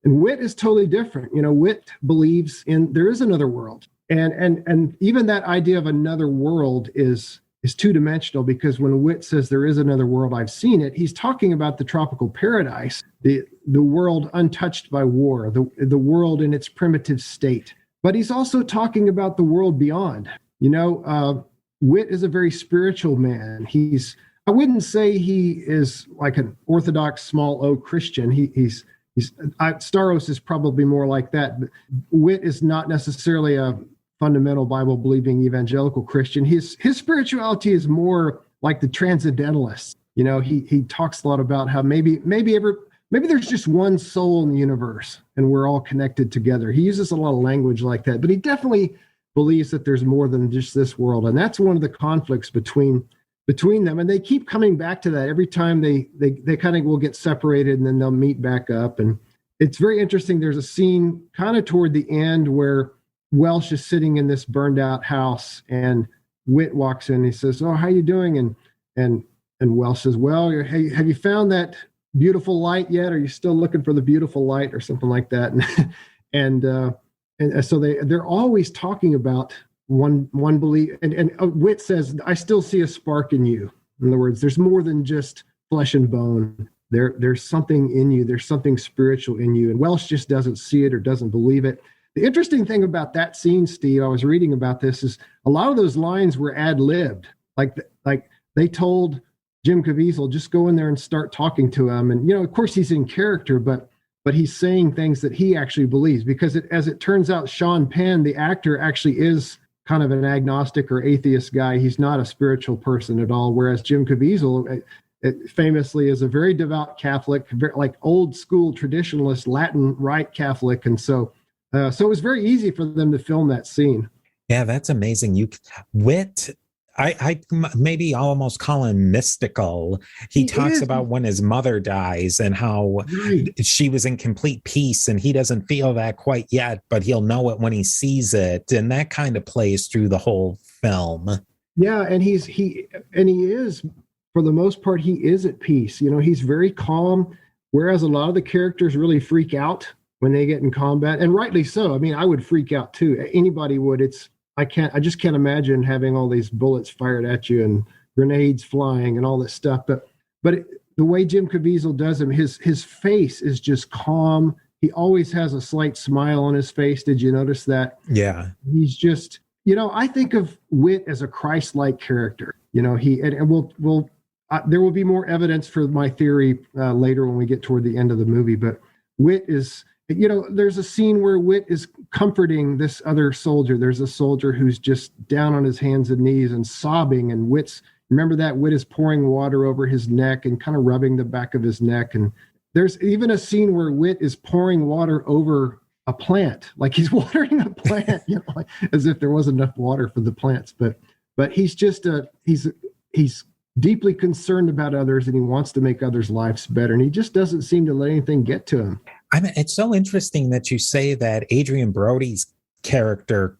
and Wit is totally different. Wit believes there is another world. And even that idea of another world is two-dimensional, because when Wit says there is another world, I've seen it, he's talking about the tropical paradise, the world untouched by war, the world in its primitive state. But he's also talking about the world beyond. Wit is a very spiritual man. I wouldn't say he is like an Orthodox small O Christian. Staros is probably more like that. But Wit is not necessarily a fundamental Bible believing evangelical Christian. His spirituality is more like the transcendentalists. He talks a lot about how maybe there's just one soul in the universe and we're all connected together. He uses a lot of language like that, but he definitely believes that there's more than just this world. And that's one of the conflicts between them. And they keep coming back to that every time they kind of will get separated, and then they'll meet back up. And it's very interesting. There's a scene kind of toward the end where Welsh is sitting in this burned out house, and Wit walks in. He says, "Oh, how you doing?" And Welsh says, "Well, hey, have you found that beautiful light yet? Are you still looking for the beautiful light?" or something like that. And so they're always talking about one belief. And Wit says, "I still see a spark in you." In other words, there's more than just flesh and bone. There's something in you. There's something spiritual in you. And Welsh just doesn't see it or doesn't believe it. The interesting thing about that scene, Steve, I was reading about this, is a lot of those lines were ad-libbed. Like they told Jim Caviezel, just go in there and start talking to him. And, of course he's in character, but he's saying things that he actually believes, because as it turns out, Sean Penn, the actor, actually is kind of an agnostic or atheist guy. He's not a spiritual person at all. Whereas Jim Caviezel famously is a very devout Catholic, like old school traditionalist Latin Rite Catholic. And so it was very easy for them to film that scene. Yeah, that's amazing. Wit, I maybe almost call him mystical. He talks about when his mother dies and how she was in complete peace, and he doesn't feel that quite yet, but he'll know it when he sees it. And that kind of plays through the whole film. Yeah, and he is, for the most part, he is at peace. He's very calm, whereas a lot of the characters really freak out. when they get in combat, and rightly so. I mean, I would freak out too. Anybody would. I just can't imagine having all these bullets fired at you and grenades flying and all this stuff. But the way Jim Caviezel does him, his face is just calm. He always has a slight smile on his face. Did you notice that? Yeah. He's just, I think of Whit as a Christ-like character. There will be more evidence for my theory later when we get toward the end of the movie. But Whit is, there's a scene where Whit is comforting this other soldier. There's a soldier who's just down on his hands and knees and sobbing, and remember that Whit is pouring water over his neck and kind of rubbing the back of his neck. And there's even a scene where Whit is pouring water over a plant, like he's watering a plant, as if there wasn't enough water for the plants. But he's just he's deeply concerned about others, and he wants to make others' lives better. And he just doesn't seem to let anything get to him. It's so interesting that you say that Adrian Brody's character,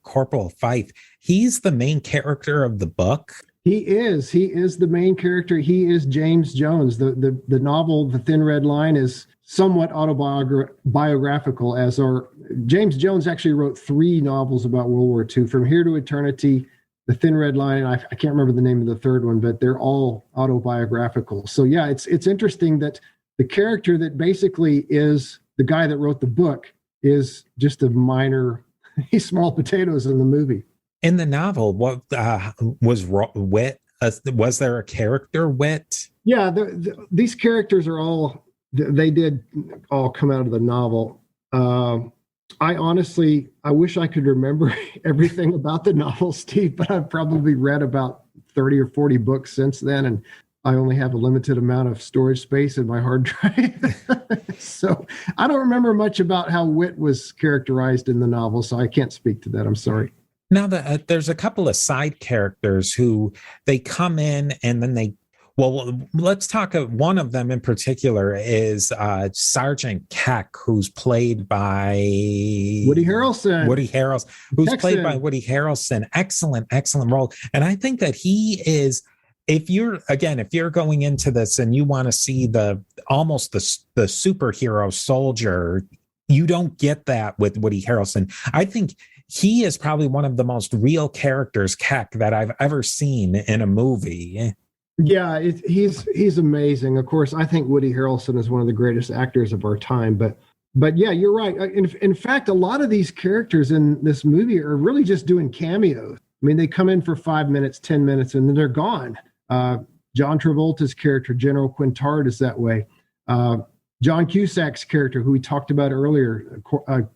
Corporal Fife, he's the main character of the book. He is the main character. He is James Jones. The novel, The Thin Red Line, is somewhat autobiographical, as are James Jones actually wrote 3 novels about World War II, From Here to Eternity, The Thin Red Line, and I can't remember the name of the third one, but they're all autobiographical. So yeah, it's interesting that the character that basically is the guy that wrote the book is just a minor, he's small potatoes in the movie. In the novel, what was Whit? Was there a character Whit? Yeah, these characters are all, they did all come out of the novel. I wish I could remember everything about the novel, Steve, but I've probably read about 30 or 40 books since then, and I only have a limited amount of storage space in my hard drive. So I don't remember much about how Whit was characterized in the novel, so I can't speak to that. I'm sorry. Now, there's a couple of side characters who they come in and then let's talk. One of them in particular is Sergeant Keck, who's played by Woody Harrelson. Who's played by Woody Harrelson. Excellent role. And I think that he is, if you're going into this and you want to see the superhero soldier, you don't get that with Woody Harrelson. I think he is probably one of the most real characters, Keck, that I've ever seen in a movie. Yeah, he's amazing. Of course, I think Woody Harrelson is one of the greatest actors of our time. But yeah, you're right. In fact, a lot of these characters in this movie are really just doing cameos. I mean, they come in for 5 minutes, 10 minutes, and then they're gone. John Travolta's character, General Quintard, is that way. John Cusack's character, who we talked about earlier,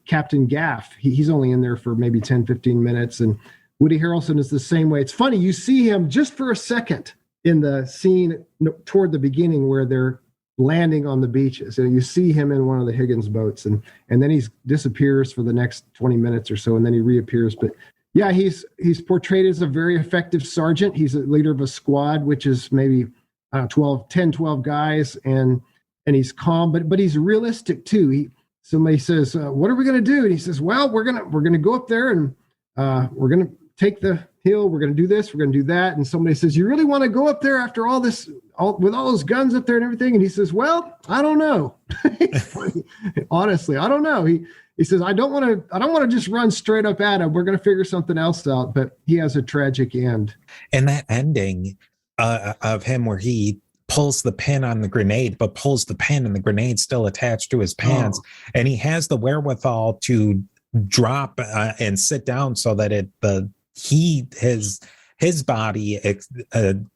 Captain Gaff, he's only in there for maybe 10, 15 minutes. And Woody Harrelson is the same way. It's funny, you see him just for a second in the scene toward the beginning where they're landing on the beaches. And you see him in one of the Higgins boats, and then he disappears for the next 20 minutes or so, and then he reappears. But yeah, he's portrayed as a very effective sergeant. He's a leader of a squad, which is maybe 12 guys, and he's calm, but he's realistic too. Somebody says, "What are we going to do?" And he says, "Well, we're gonna go up there and we're gonna take the hill. We're gonna do this. We're gonna do that." And somebody says, "You really want to go up there after all this, with all those guns up there and everything?" And he says, "Well, I don't know. Honestly, I don't know." He says, I don't want to just run straight up at him. We're going to figure something else out." But he has a tragic end. And that ending of him where he pulls the pin on the grenade, but pulls the pin and the grenade's still attached to his pants. Oh. And he has the wherewithal to drop and sit down so that his body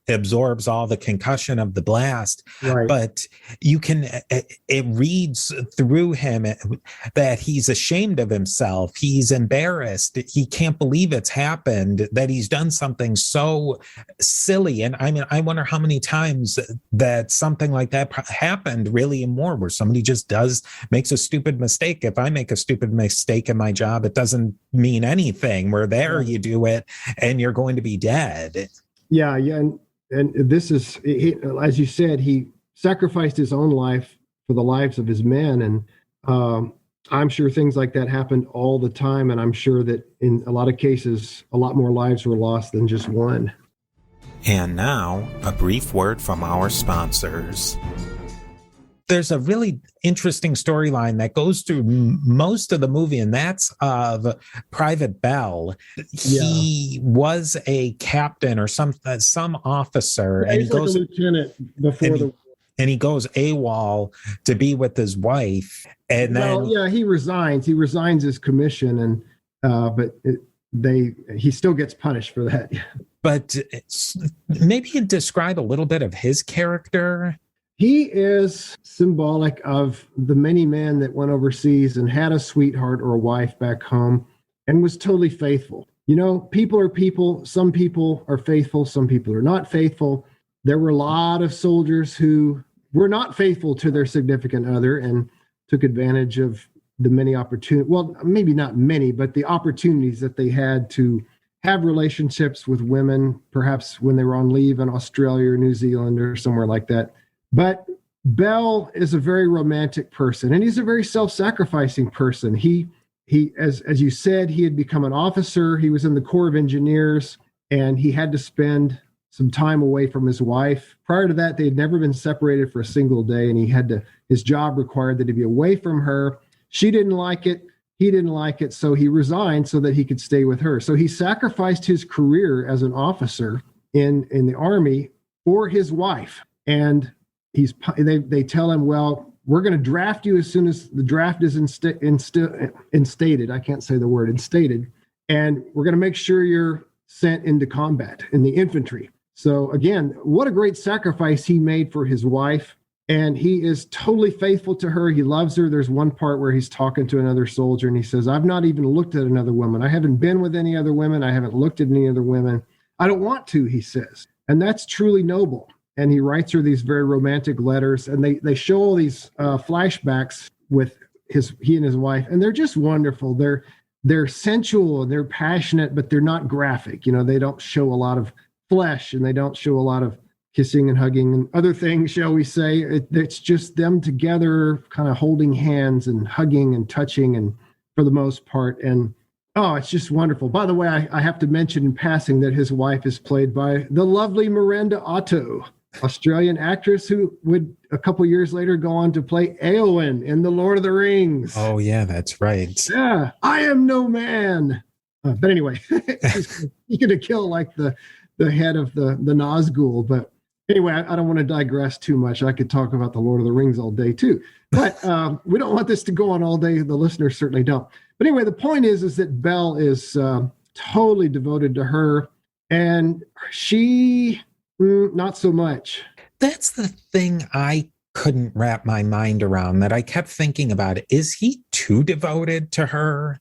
absorbs all the concussion of the blast. Right. But it reads through him that he's ashamed of himself. He's embarrassed. He can't believe it's happened, that he's done something so silly. And I mean, I wonder how many times that something like that happened really in war, where somebody just makes a stupid mistake. If I make a stupid mistake in my job, it doesn't mean anything. Where there you do it and you're going to be dead. Yeah. And this is, as you said, he sacrificed his own life for the lives of his men. And I'm sure things like that happened all the time. And I'm sure that in a lot of cases, a lot more lives were lost than just one. And now, a brief word from our sponsors. there's a really interesting storyline that goes through most of the movie, and that's of Private Bell. He was a captain or some officer, and he's like a lieutenant before and he goes AWOL to be with his wife, and then he resigns. He resigns his commission, and he still gets punished for that. But maybe you describe a little bit of his character. He is symbolic of the many men that went overseas and had a sweetheart or a wife back home and was totally faithful. You know, people are people. Some people are faithful. Some people are not faithful. There were a lot of soldiers who were not faithful to their significant other and took advantage of the many opportunities. Well, maybe not many, but the opportunities that they had to have relationships with women, perhaps when they were on leave in Australia or New Zealand or somewhere like that. But Bell is a very romantic person, and he's a very self-sacrificing person. He, as you said, he had become an officer. He was in the Corps of Engineers, and he had to spend some time away from his wife. Prior to that, they had never been separated for a single day, and his job required that he be away from her. She didn't like it. He didn't like it, so he resigned so that he could stay with her. So he sacrificed his career as an officer in the Army for his wife, and they tell him, well, we're going to draft you as soon as the draft is instated. I can't say the word instated. And we're going to make sure you're sent into combat in the infantry. So again, what a great sacrifice he made for his wife. And he is totally faithful to her. He loves her. There's one part where he's talking to another soldier and he says, I've not even looked at another woman. I haven't been with any other women. I haven't looked at any other women. I don't want to, he says. And that's truly noble. And he writes her these very romantic letters, and they show all these flashbacks with he and his wife, and they're just wonderful. They're sensual and they're passionate, but they're not graphic. You know, they don't show a lot of flesh, and they don't show a lot of kissing and hugging and other things, shall we say. It's just them together, kind of holding hands and hugging and touching, and for the most part. And oh, it's just wonderful. By the way, I have to mention in passing that his wife is played by the lovely Miranda Otto, Australian actress who would a couple years later go on to play Éowyn in The Lord of the Rings. Oh, yeah, that's right. Yeah, I am no man. But anyway, he's going to kill like the head of the Nazgul. But anyway, I don't want to digress too much. I could talk about The Lord of the Rings all day too. But we don't want this to go on all day. The listeners certainly don't. But anyway, the point is that Belle is totally devoted to her, and she... not so much. That's the thing I couldn't wrap my mind around, that I kept thinking about it. Is he too devoted to her?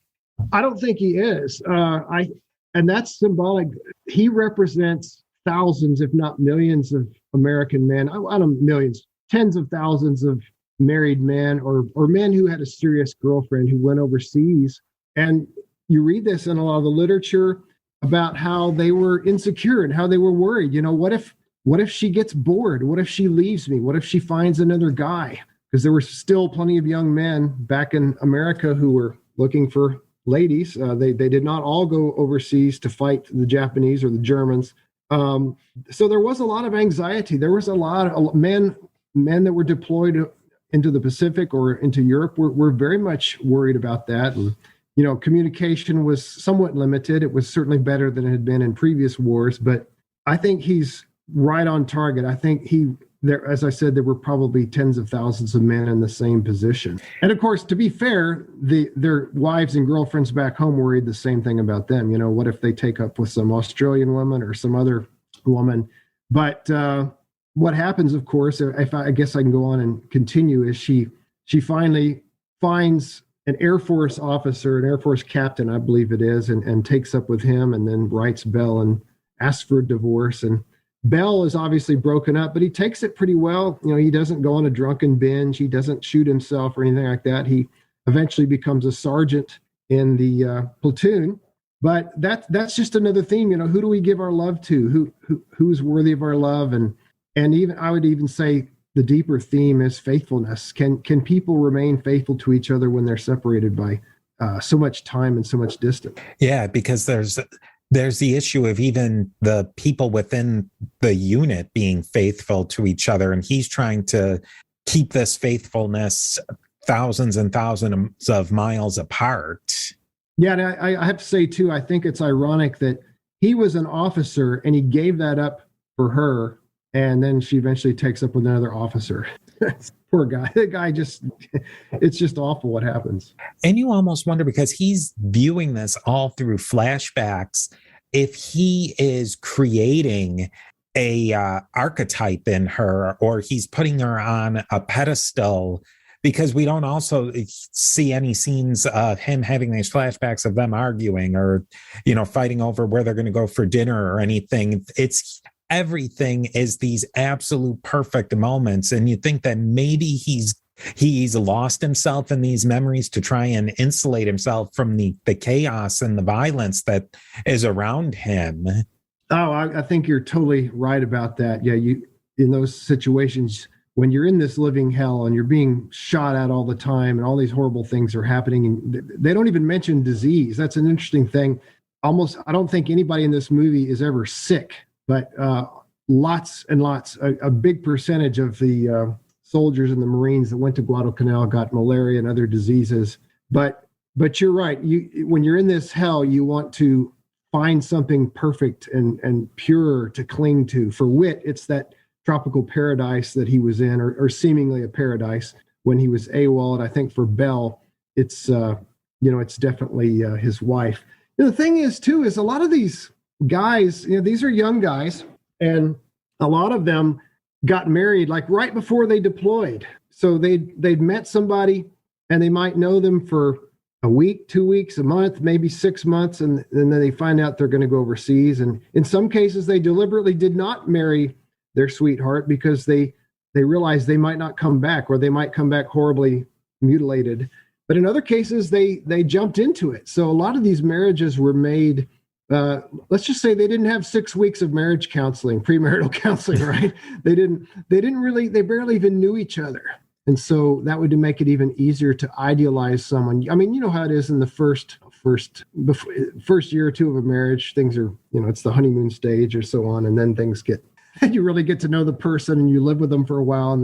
I don't think he is. And that's symbolic. He represents thousands, if not millions of American men. I don't millions, tens of thousands of married men or men who had a serious girlfriend who went overseas. And you read this in a lot of the literature about how they were insecure and how they were worried. You know, what if she gets bored? What if she leaves me? What if she finds another guy? Because there were still plenty of young men back in America who were looking for ladies. They did not all go overseas to fight the Japanese or the Germans. So there was a lot of anxiety. There was a lot of men that were deployed into the Pacific or into Europe were very much worried about that. And you know, communication was somewhat limited. It was certainly better than it had been in previous wars, but I think he's right on target. I think there, as I said, there were probably tens of thousands of men in the same position. And of course, to be fair, their wives and girlfriends back home worried the same thing about them. You know, what if they take up with some Australian woman or some other woman? But what happens, of course, I guess I can go on and continue, is she finally finds an Air Force officer, an Air Force captain, I believe it is, and takes up with him, and then writes Belle and asks for a divorce. And Belle is obviously broken up, but he takes it pretty well. You know, he doesn't go on a drunken binge. He doesn't shoot himself or anything like that. He eventually becomes a sergeant in the platoon. But that's just another theme. You know, who do we give our love to? Who's worthy of our love? And even I would even say the deeper theme is faithfulness. Can people remain faithful to each other when they're separated by so much time and so much distance? Yeah, because there's the issue of even the people within the unit being faithful to each other, and he's trying to keep this faithfulness thousands and thousands of miles apart. Yeah, and I have to say, too, I think it's ironic that he was an officer and he gave that up for her, and then she eventually takes up with another officer. Poor guy. The guy it's just awful what happens. And you almost wonder, because he's viewing this all through flashbacks, if he is creating a archetype in her, or he's putting her on a pedestal, because we don't also see any scenes of him having these flashbacks of them arguing or, fighting over where they're going to go for dinner or anything. Everything is these absolute perfect moments. And you think that maybe he's lost himself in these memories to try and insulate himself from the chaos and the violence that is around him. Oh, I think you're totally right about that. Yeah, in those situations, when you're in this living hell and you're being shot at all the time and all these horrible things are happening, and they don't even mention disease. That's an interesting thing. Almost, I don't think anybody in this movie is ever sick, but lots and lots, a big percentage of the soldiers and the Marines that went to Guadalcanal got malaria and other diseases. But you're right. When you're in this hell, you want to find something perfect and pure to cling to. For Whit, it's that tropical paradise that he was in, or seemingly a paradise when he was AWOL. And I think for Bell, it's definitely his wife. The thing is, too, is a lot of these guys, these are young guys, and a lot of them got married like right before they deployed. So they'd met somebody and they might know them for a week, 2 weeks, a month, maybe 6 months. And then they find out they're going to go overseas. And in some cases, they deliberately did not marry their sweetheart because they realized they might not come back, or they might come back horribly mutilated. But in other cases, they jumped into it. So a lot of these marriages were made, let's just say they didn't have 6 weeks of marriage counseling, premarital counseling, right? They barely even knew each other. And so that would make it even easier to idealize someone. I mean, you know how it is in the first year or two of a marriage. Things are, it's the honeymoon stage or so on. And then you really get to know the person and you live with them for a while, and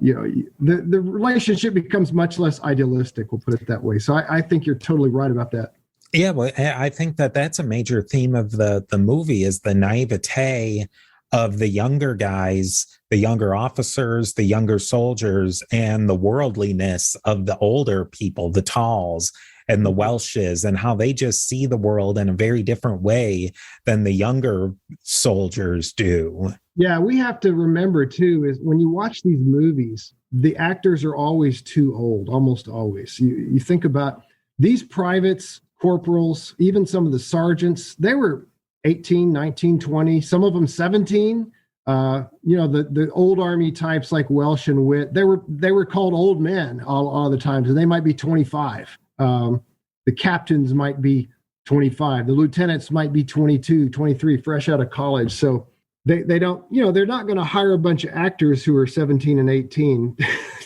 the relationship becomes much less idealistic, we'll put it that way. So I think you're totally right about that. Yeah, well, I think that's a major theme of the movie, is the naivete of the younger guys, the younger officers, the younger soldiers, and the worldliness of the older people, the Talls and the Welshes, and how they just see the world in a very different way than the younger soldiers do. Yeah, we have to remember, too, is when you watch these movies, the actors are always too old, almost always. You think about these privates, corporals, even some of the sergeants, they were 18, 19, 20, some of them 17. The old Army types like Welsh and Witt, they were called old men all the times, and they might be 25. The captains might be 25. The lieutenants might be 22, 23, fresh out of college. So they don't, they're not going to hire a bunch of actors who are 17 and 18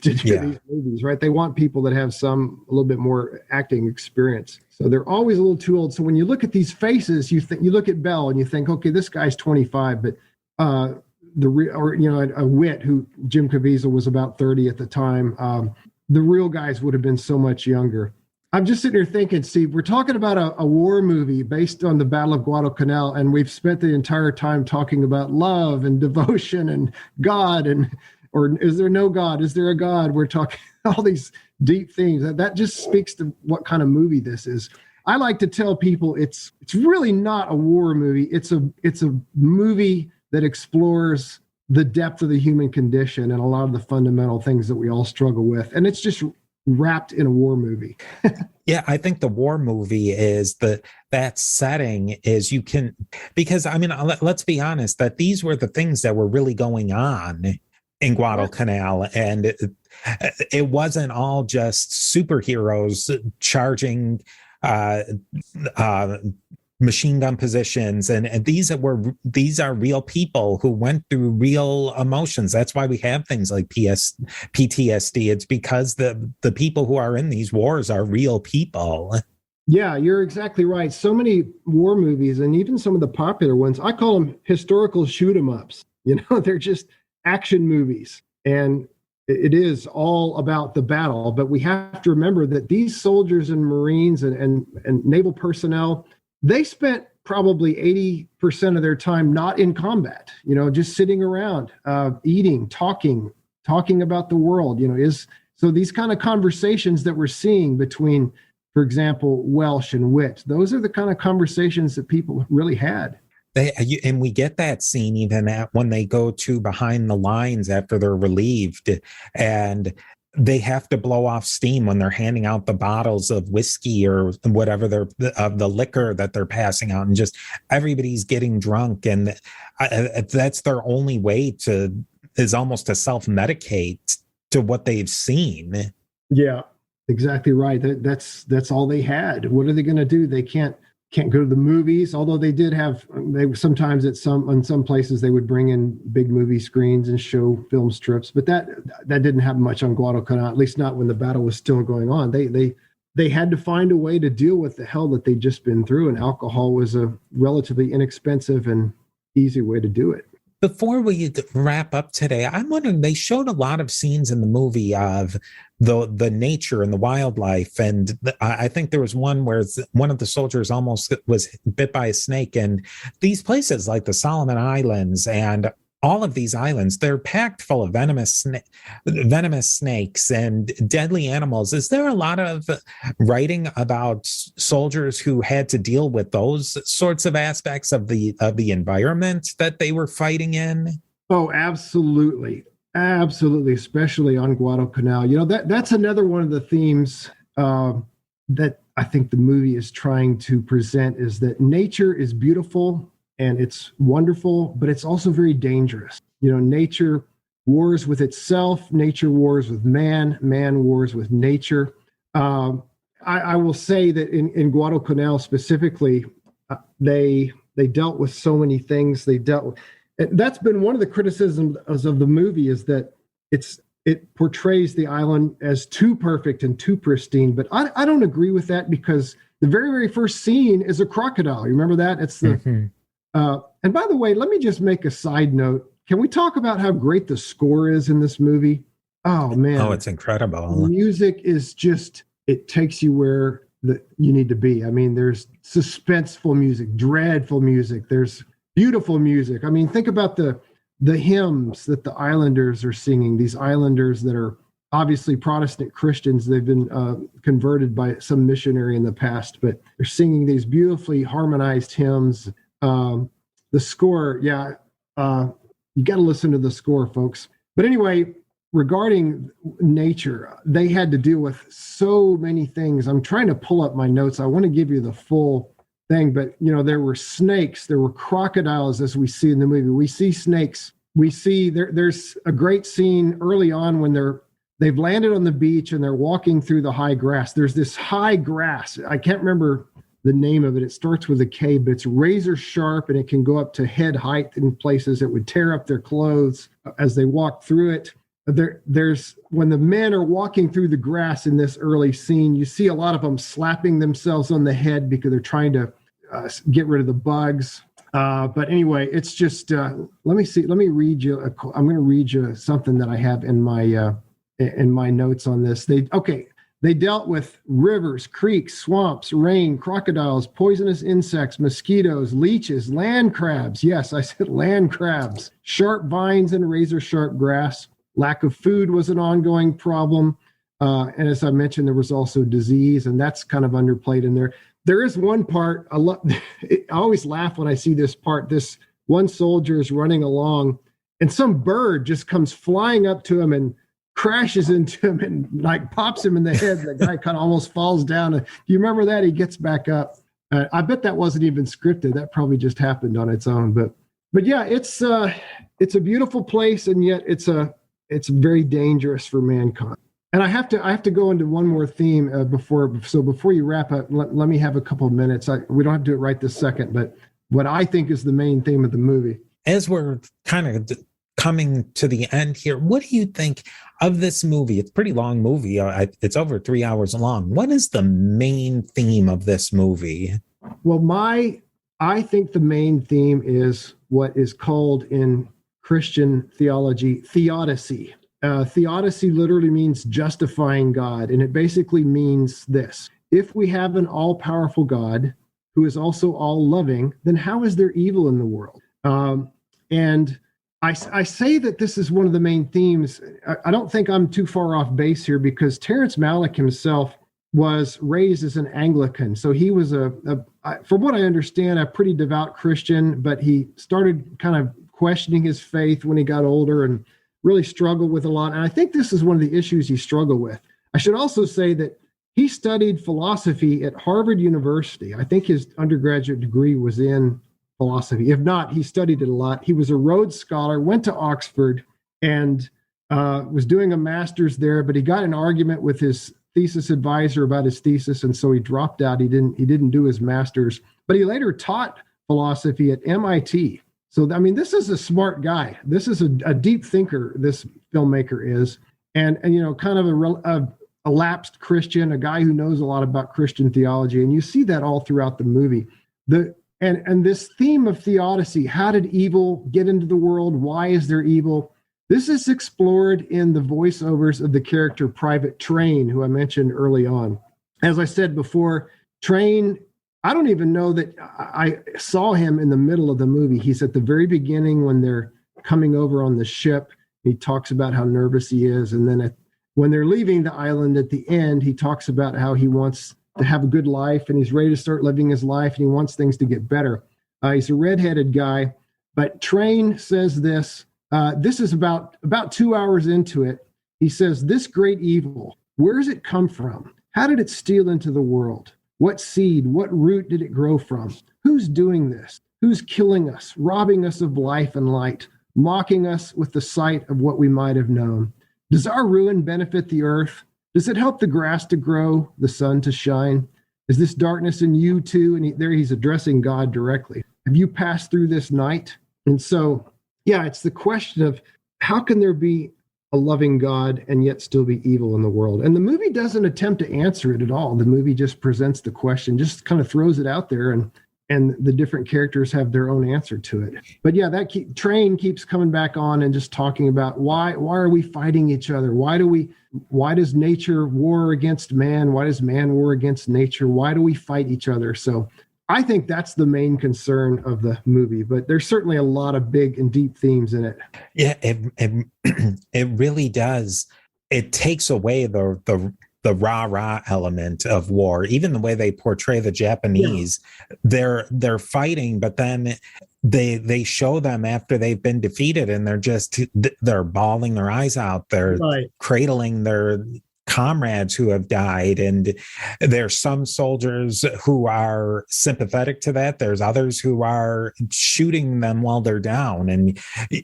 to do these movies, right? They want people that have a little bit more acting experience. So they're always a little too old. So when you look at these faces, you look at Bell and you think, okay, this guy's 25, but a Witt, who Jim Caviezel was about 30 at the time. The real guys would have been so much younger. I'm just sitting here thinking, Steve, we're talking about a war movie based on the Battle of Guadalcanal, and we've spent the entire time talking about love and devotion and God, or is there no God? Is there a God? We're talking all these deep things. That just speaks to what kind of movie this is. I like to tell people it's really not a war movie. It's a movie that explores the depth of the human condition and a lot of the fundamental things that we all struggle with. And it's just wrapped in a war movie. Yeah, I think the war movie is that setting is because I mean, let's be honest, that these were the things that were really going on in Guadalcanal, and it wasn't all just superheroes charging machine gun positions, and these are real people who went through real emotions. That's why we have things like PTSD. It's because the people who are in these wars are real people. Yeah, you're exactly right. So many war movies, and even some of the popular ones, I call them historical shoot 'em ups. They're just action movies, and it is all about the battle, but we have to remember that these soldiers and Marines and naval personnel, they spent probably 80% of their time not in combat, just sitting around, eating, talking about the world, so these kind of conversations that we're seeing between, for example, Welsh and Witt, those are the kind of conversations that people really had. And we get that scene even when they go to behind the lines after they're relieved, and they have to blow off steam when they're handing out the bottles of whiskey or whatever of the liquor that they're passing out, and just everybody's getting drunk, and that's their only way is almost to self-medicate to what they've seen. Yeah, exactly right. That's all they had. What are they going to do? They can't go to the movies, although they sometimes in some places they would bring in big movie screens and show film strips, but that didn't happen much on Guadalcanal, at least not when the battle was still going on. They had to find a way to deal with the hell that they'd just been through, and alcohol was a relatively inexpensive and easy way to do it. Before we wrap up today, I'm wondering, they showed a lot of scenes in the movie of the nature and the wildlife. And I think there was one where one of the soldiers almost was bit by a snake. And these places like the Solomon Islands and all of these islands, they're packed full of venomous snakes and deadly animals. Is there a lot of writing about soldiers who had to deal with those sorts of aspects of the environment that they were fighting in? Oh, absolutely. Absolutely, especially on Guadalcanal. That's another one of the themes that I think the movie is trying to present, is that nature is beautiful and it's wonderful, but it's also very dangerous. Nature wars with itself, nature wars with man wars with nature. I will say that in Guadalcanal specifically, they dealt with so many things. That's been one of the criticisms of the movie, is that it portrays the island as too perfect and too pristine. But I don't agree with that, because the very, very first scene is a crocodile. You remember that? It's the and by the way, let me just make a side note. Can we talk about how great the score is in this movie? Oh man! Oh, it's incredible. The music is it takes you where you need to be. I mean, there's suspenseful music, dreadful music. There's beautiful music. I mean, think about the hymns that the islanders are singing. These islanders that are obviously Protestant Christians. They've been converted by some missionary in the past, but they're singing these beautifully harmonized hymns. The score, you got to listen to the score, folks. But anyway, regarding nature, they had to deal with so many things. I'm trying to pull up my notes. I want to give you the full thing, but there were snakes, there were crocodiles, as we see in the movie. We see snakes. We see there's a great scene early on when they've landed on the beach and they're walking through the high grass. There's this high grass. I can't remember the name of it. It starts with a K, but it's razor sharp and it can go up to head height in places. It would tear up their clothes as they walk through it. There's when the men are walking through the grass in this early scene, you see a lot of them slapping themselves on the head because they're trying to get rid of the bugs. But anyway, it's just let me read you. I'm going to read you something that I have in my notes on this. They dealt with rivers, creeks, swamps, rain, crocodiles, poisonous insects, mosquitoes, leeches, land crabs. Yes, I said land crabs, sharp vines and razor sharp grass. Lack of food was an ongoing problem. And as I mentioned, there was also disease, and that's kind of underplayed in there. There is one part, I always laugh when I see this part. This one soldier is running along and some bird just comes flying up to him and crashes into him and pops him in the head. The guy kind of almost falls down. Do you remember that? He gets back up. I bet that wasn't even scripted. That probably just happened on its own. But yeah, it's a beautiful place, and yet it's very dangerous for mankind. And I have to go into one more theme before you wrap up. Let me have a couple of minutes. We don't have to do it right this second, but what I think is the main theme of the movie. As we're kind of coming to the end here, what do you think of this movie? It's a pretty long movie. It's over 3 hours long. What is the main theme of this movie? Well, I think the main theme is what is called in Christian theology theodicy. Theodicy literally means justifying God, and it basically means this: if we have an all-powerful God who is also all-loving, then how is there evil in the world? And I say that this is one of the main themes. I don't think I'm too far off base here, because Terrence Malick himself was raised as an Anglican. So he was from what I understand, a pretty devout Christian, but he started kind of questioning his faith when he got older and really struggled with a lot. And I think this is one of the issues he struggled with. I should also say that he studied philosophy at Harvard University. I think his undergraduate degree was in philosophy. If not, he studied it a lot. He was a Rhodes Scholar, went to Oxford, and was doing a master's there, but he got in an argument with his thesis advisor about his thesis, and so he dropped out. He didn't do his master's, but he later taught philosophy at MIT. So, I mean, this is a smart guy. This is a deep thinker, this filmmaker is, and kind of a lapsed Christian, a guy who knows a lot about Christian theology, and you see that all throughout the movie. And this theme of theodicy, how did evil get into the world? Why is there evil? This is explored in the voiceovers of the character Private Train, who I mentioned early on. As I said before, Train, I don't even know that I saw him in the middle of the movie. He's at the very beginning when they're coming over on the ship. He talks about how nervous he is. And then when they're leaving the island at the end, he talks about how he wants to have a good life and he's ready to start living his life and he wants things to get better. He's a redheaded guy, but Train says this. This is about 2 hours into it. He says, "This great evil, where does it come from? How did it steal into the world? What seed, what root did it grow from? Who's doing this? Who's killing us, robbing us of life and light, mocking us with the sight of what we might have known? Does our ruin benefit the earth? Does it help the grass to grow, the sun to shine? Is this darkness in you too?" And he's addressing God directly. "Have you passed through this night?" And so, yeah, it's the question of how can there be a loving God and yet still be evil in the world? And the movie doesn't attempt to answer it at all. The movie just presents the question, just kind of throws it out there, and the different characters have their own answer to it. But yeah, Train keeps coming back on and just talking about why are we fighting each other? Why does nature war against man? Why does man war against nature? Why do we fight each other? So I think that's the main concern of the movie, but there's certainly a lot of big and deep themes in it. Yeah, it really does. It takes away the rah-rah element of war. Even the way they portray the Japanese, they're fighting, but then they show them after they've been defeated and they're bawling their eyes out. They're cradling their comrades who have died, and there's some soldiers who are sympathetic to that. There's others who are shooting them while they're down, and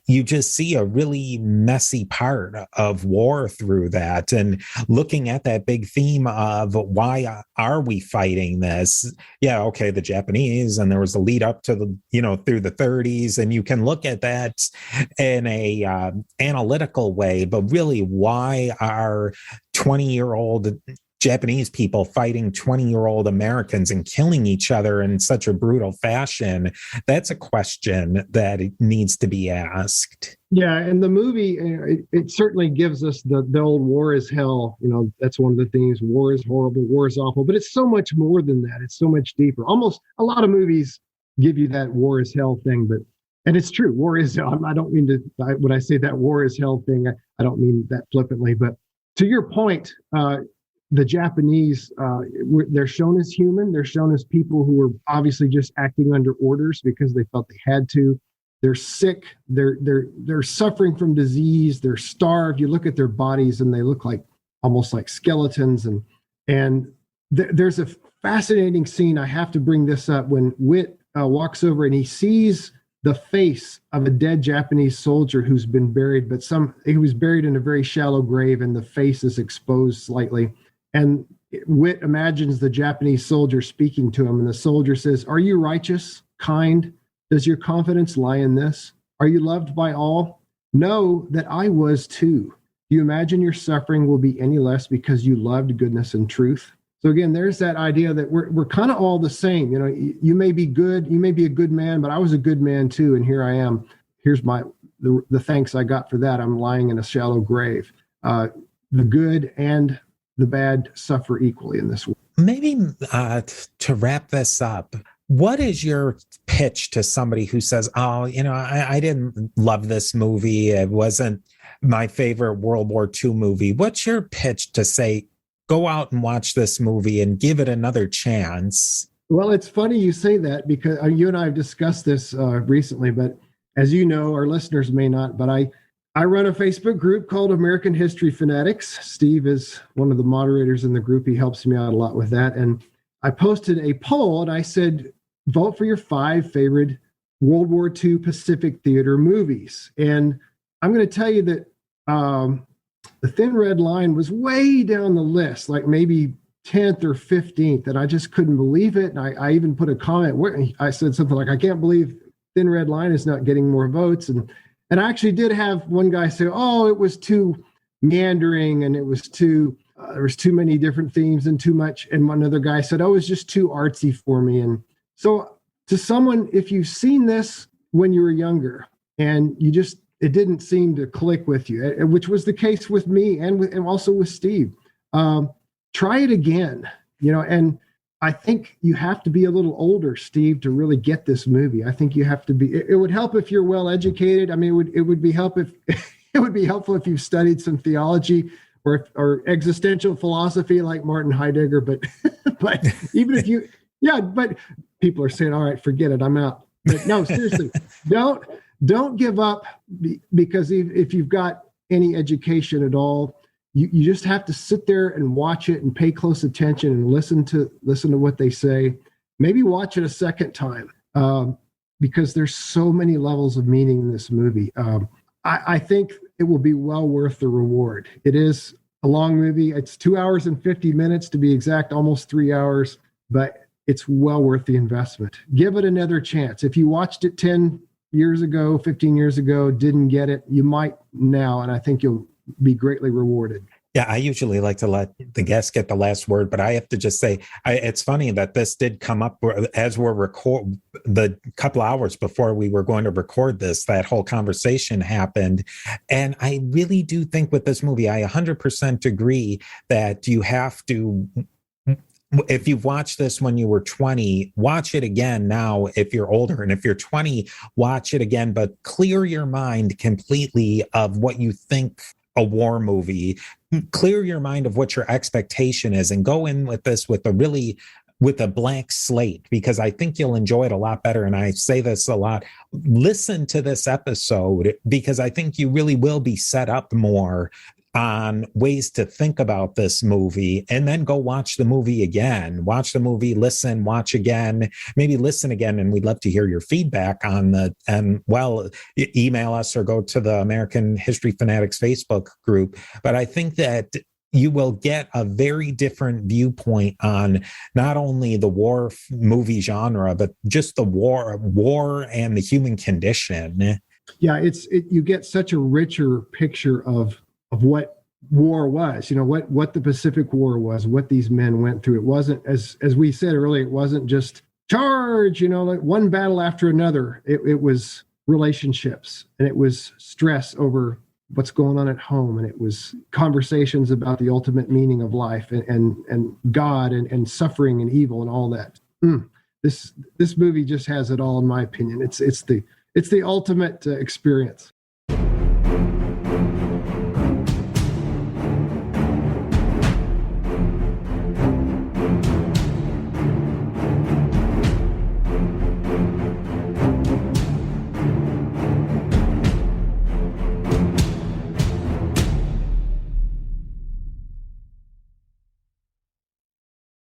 you just see a really messy part of war through that. And looking at that big theme of why are we fighting this? Yeah, okay, the Japanese, and there was a lead up to through the 30s, and you can look at that in a analytical way, but really, why are 20-year-old Japanese people fighting 20-year-old Americans and killing each other in such a brutal fashion? That's a question that needs to be asked. Yeah, and the movie, it certainly gives us the old war is hell. That's one of the things. War is horrible, war is awful, but it's so much more than that. It's so much deeper. Almost a lot of movies give you that war is hell thing, and it's true, war is hell. I don't mean to, when I say that war is hell thing, I don't mean that flippantly, but to your point, the Japanese, they're shown as human. They're shown as people who are obviously just acting under orders because they felt they had to. They're sick. They're suffering from disease. They're starved. You look at their bodies and they look almost like skeletons. And there's a fascinating scene. I have to bring this up when Wit walks over and he sees the face of a dead Japanese soldier who's been buried, but he was buried in a very shallow grave and the face is exposed slightly. And Wit imagines the Japanese soldier speaking to him, and the soldier says, "Are you righteous, kind? Does your confidence lie in this? Are you loved by all? Know that I was too. Do you imagine your suffering will be any less because you loved goodness and truth?" So again, there's that idea that we're kind of all the same. You may be good, you may be a good man, but I was a good man too, and here I am. Here's the thanks I got for that, I'm lying in a shallow grave. The good and the bad suffer equally in this world. Maybe to wrap this up, what is your pitch to somebody who says, oh, I didn't love this movie. It wasn't my favorite World War II movie. What's your pitch to say, go out and watch this movie and give it another chance? Well, it's funny you say that, because you and I have discussed this recently, but as you know, our listeners may not, but I run a Facebook group called American History Fanatics. Steve is one of the moderators in the group. He helps me out a lot with that. And I posted a poll and I said, vote for your 5 favorite World War II Pacific Theater movies. And I'm going to tell you that The Thin Red Line was way down the list, like maybe 10th or 15th. And I just couldn't believe it. And I even put a comment where I said something like, I can't believe Thin Red Line is not getting more votes. And I actually did have one guy say, oh, it was too meandering and it was too, there was too many different themes and too much. And one other guy said, oh, it's just too artsy for me. And so to someone, if you've seen this when you were younger and it didn't seem to click with you, which was the case with me and also with Steve, try it again, and I think you have to be a little older, Steve, to really get this movie. I think you have to be. It would help if you're well educated. I mean, it would be helpful if you've studied some theology or existential philosophy like Martin Heidegger. But even if you, but people are saying, all right, forget it, I'm out. But no, seriously, don't give up, because if you've got any education at all, you just have to sit there and watch it and pay close attention and listen to what they say. Maybe watch it a second time, because there's so many levels of meaning in this movie. I think it will be well worth the reward. It is a long movie. It's 2 hours and 50 minutes to be exact, almost 3 hours, but it's well worth the investment. Give it another chance. If you watched it 10 years ago, 15 years ago, didn't get it, you might now, and I think you'll be greatly rewarded. Yeah, I usually like to let the guests get the last word, but I have to just say, it's funny that this did come up as we're the couple hours before we were going to record this, that whole conversation happened. And I really do think with this movie, I 100% agree that you have to, if you've watched this when you were 20, watch it again now if you're older. And if you're 20, watch it again, but clear your mind completely of what you think a war movie, clear your mind of what your expectation is, and go in with this with a blank slate, because I think you'll enjoy it a lot better. And I say this a lot, listen to this episode, because I think you really will be set up more on ways to think about this email and go watch the movie again. Watch the movie, listen, watch again, maybe listen again. And we'd love to hear your feedback on email us or go to the American History Fanatics Facebook group. But I think that you will get a very different viewpoint on not only the war movie genre, but just the war and the human condition. Yeah, you get such a richer picture of what war was, what the Pacific War was, what these men went through. It wasn't, as we said earlier, it wasn't just charge, like one battle after another. It was relationships, and it was stress over what's going on at home, and it was conversations about the ultimate meaning of life and God and suffering and evil and all that. This movie just has it all, in my opinion. It's the ultimate experience.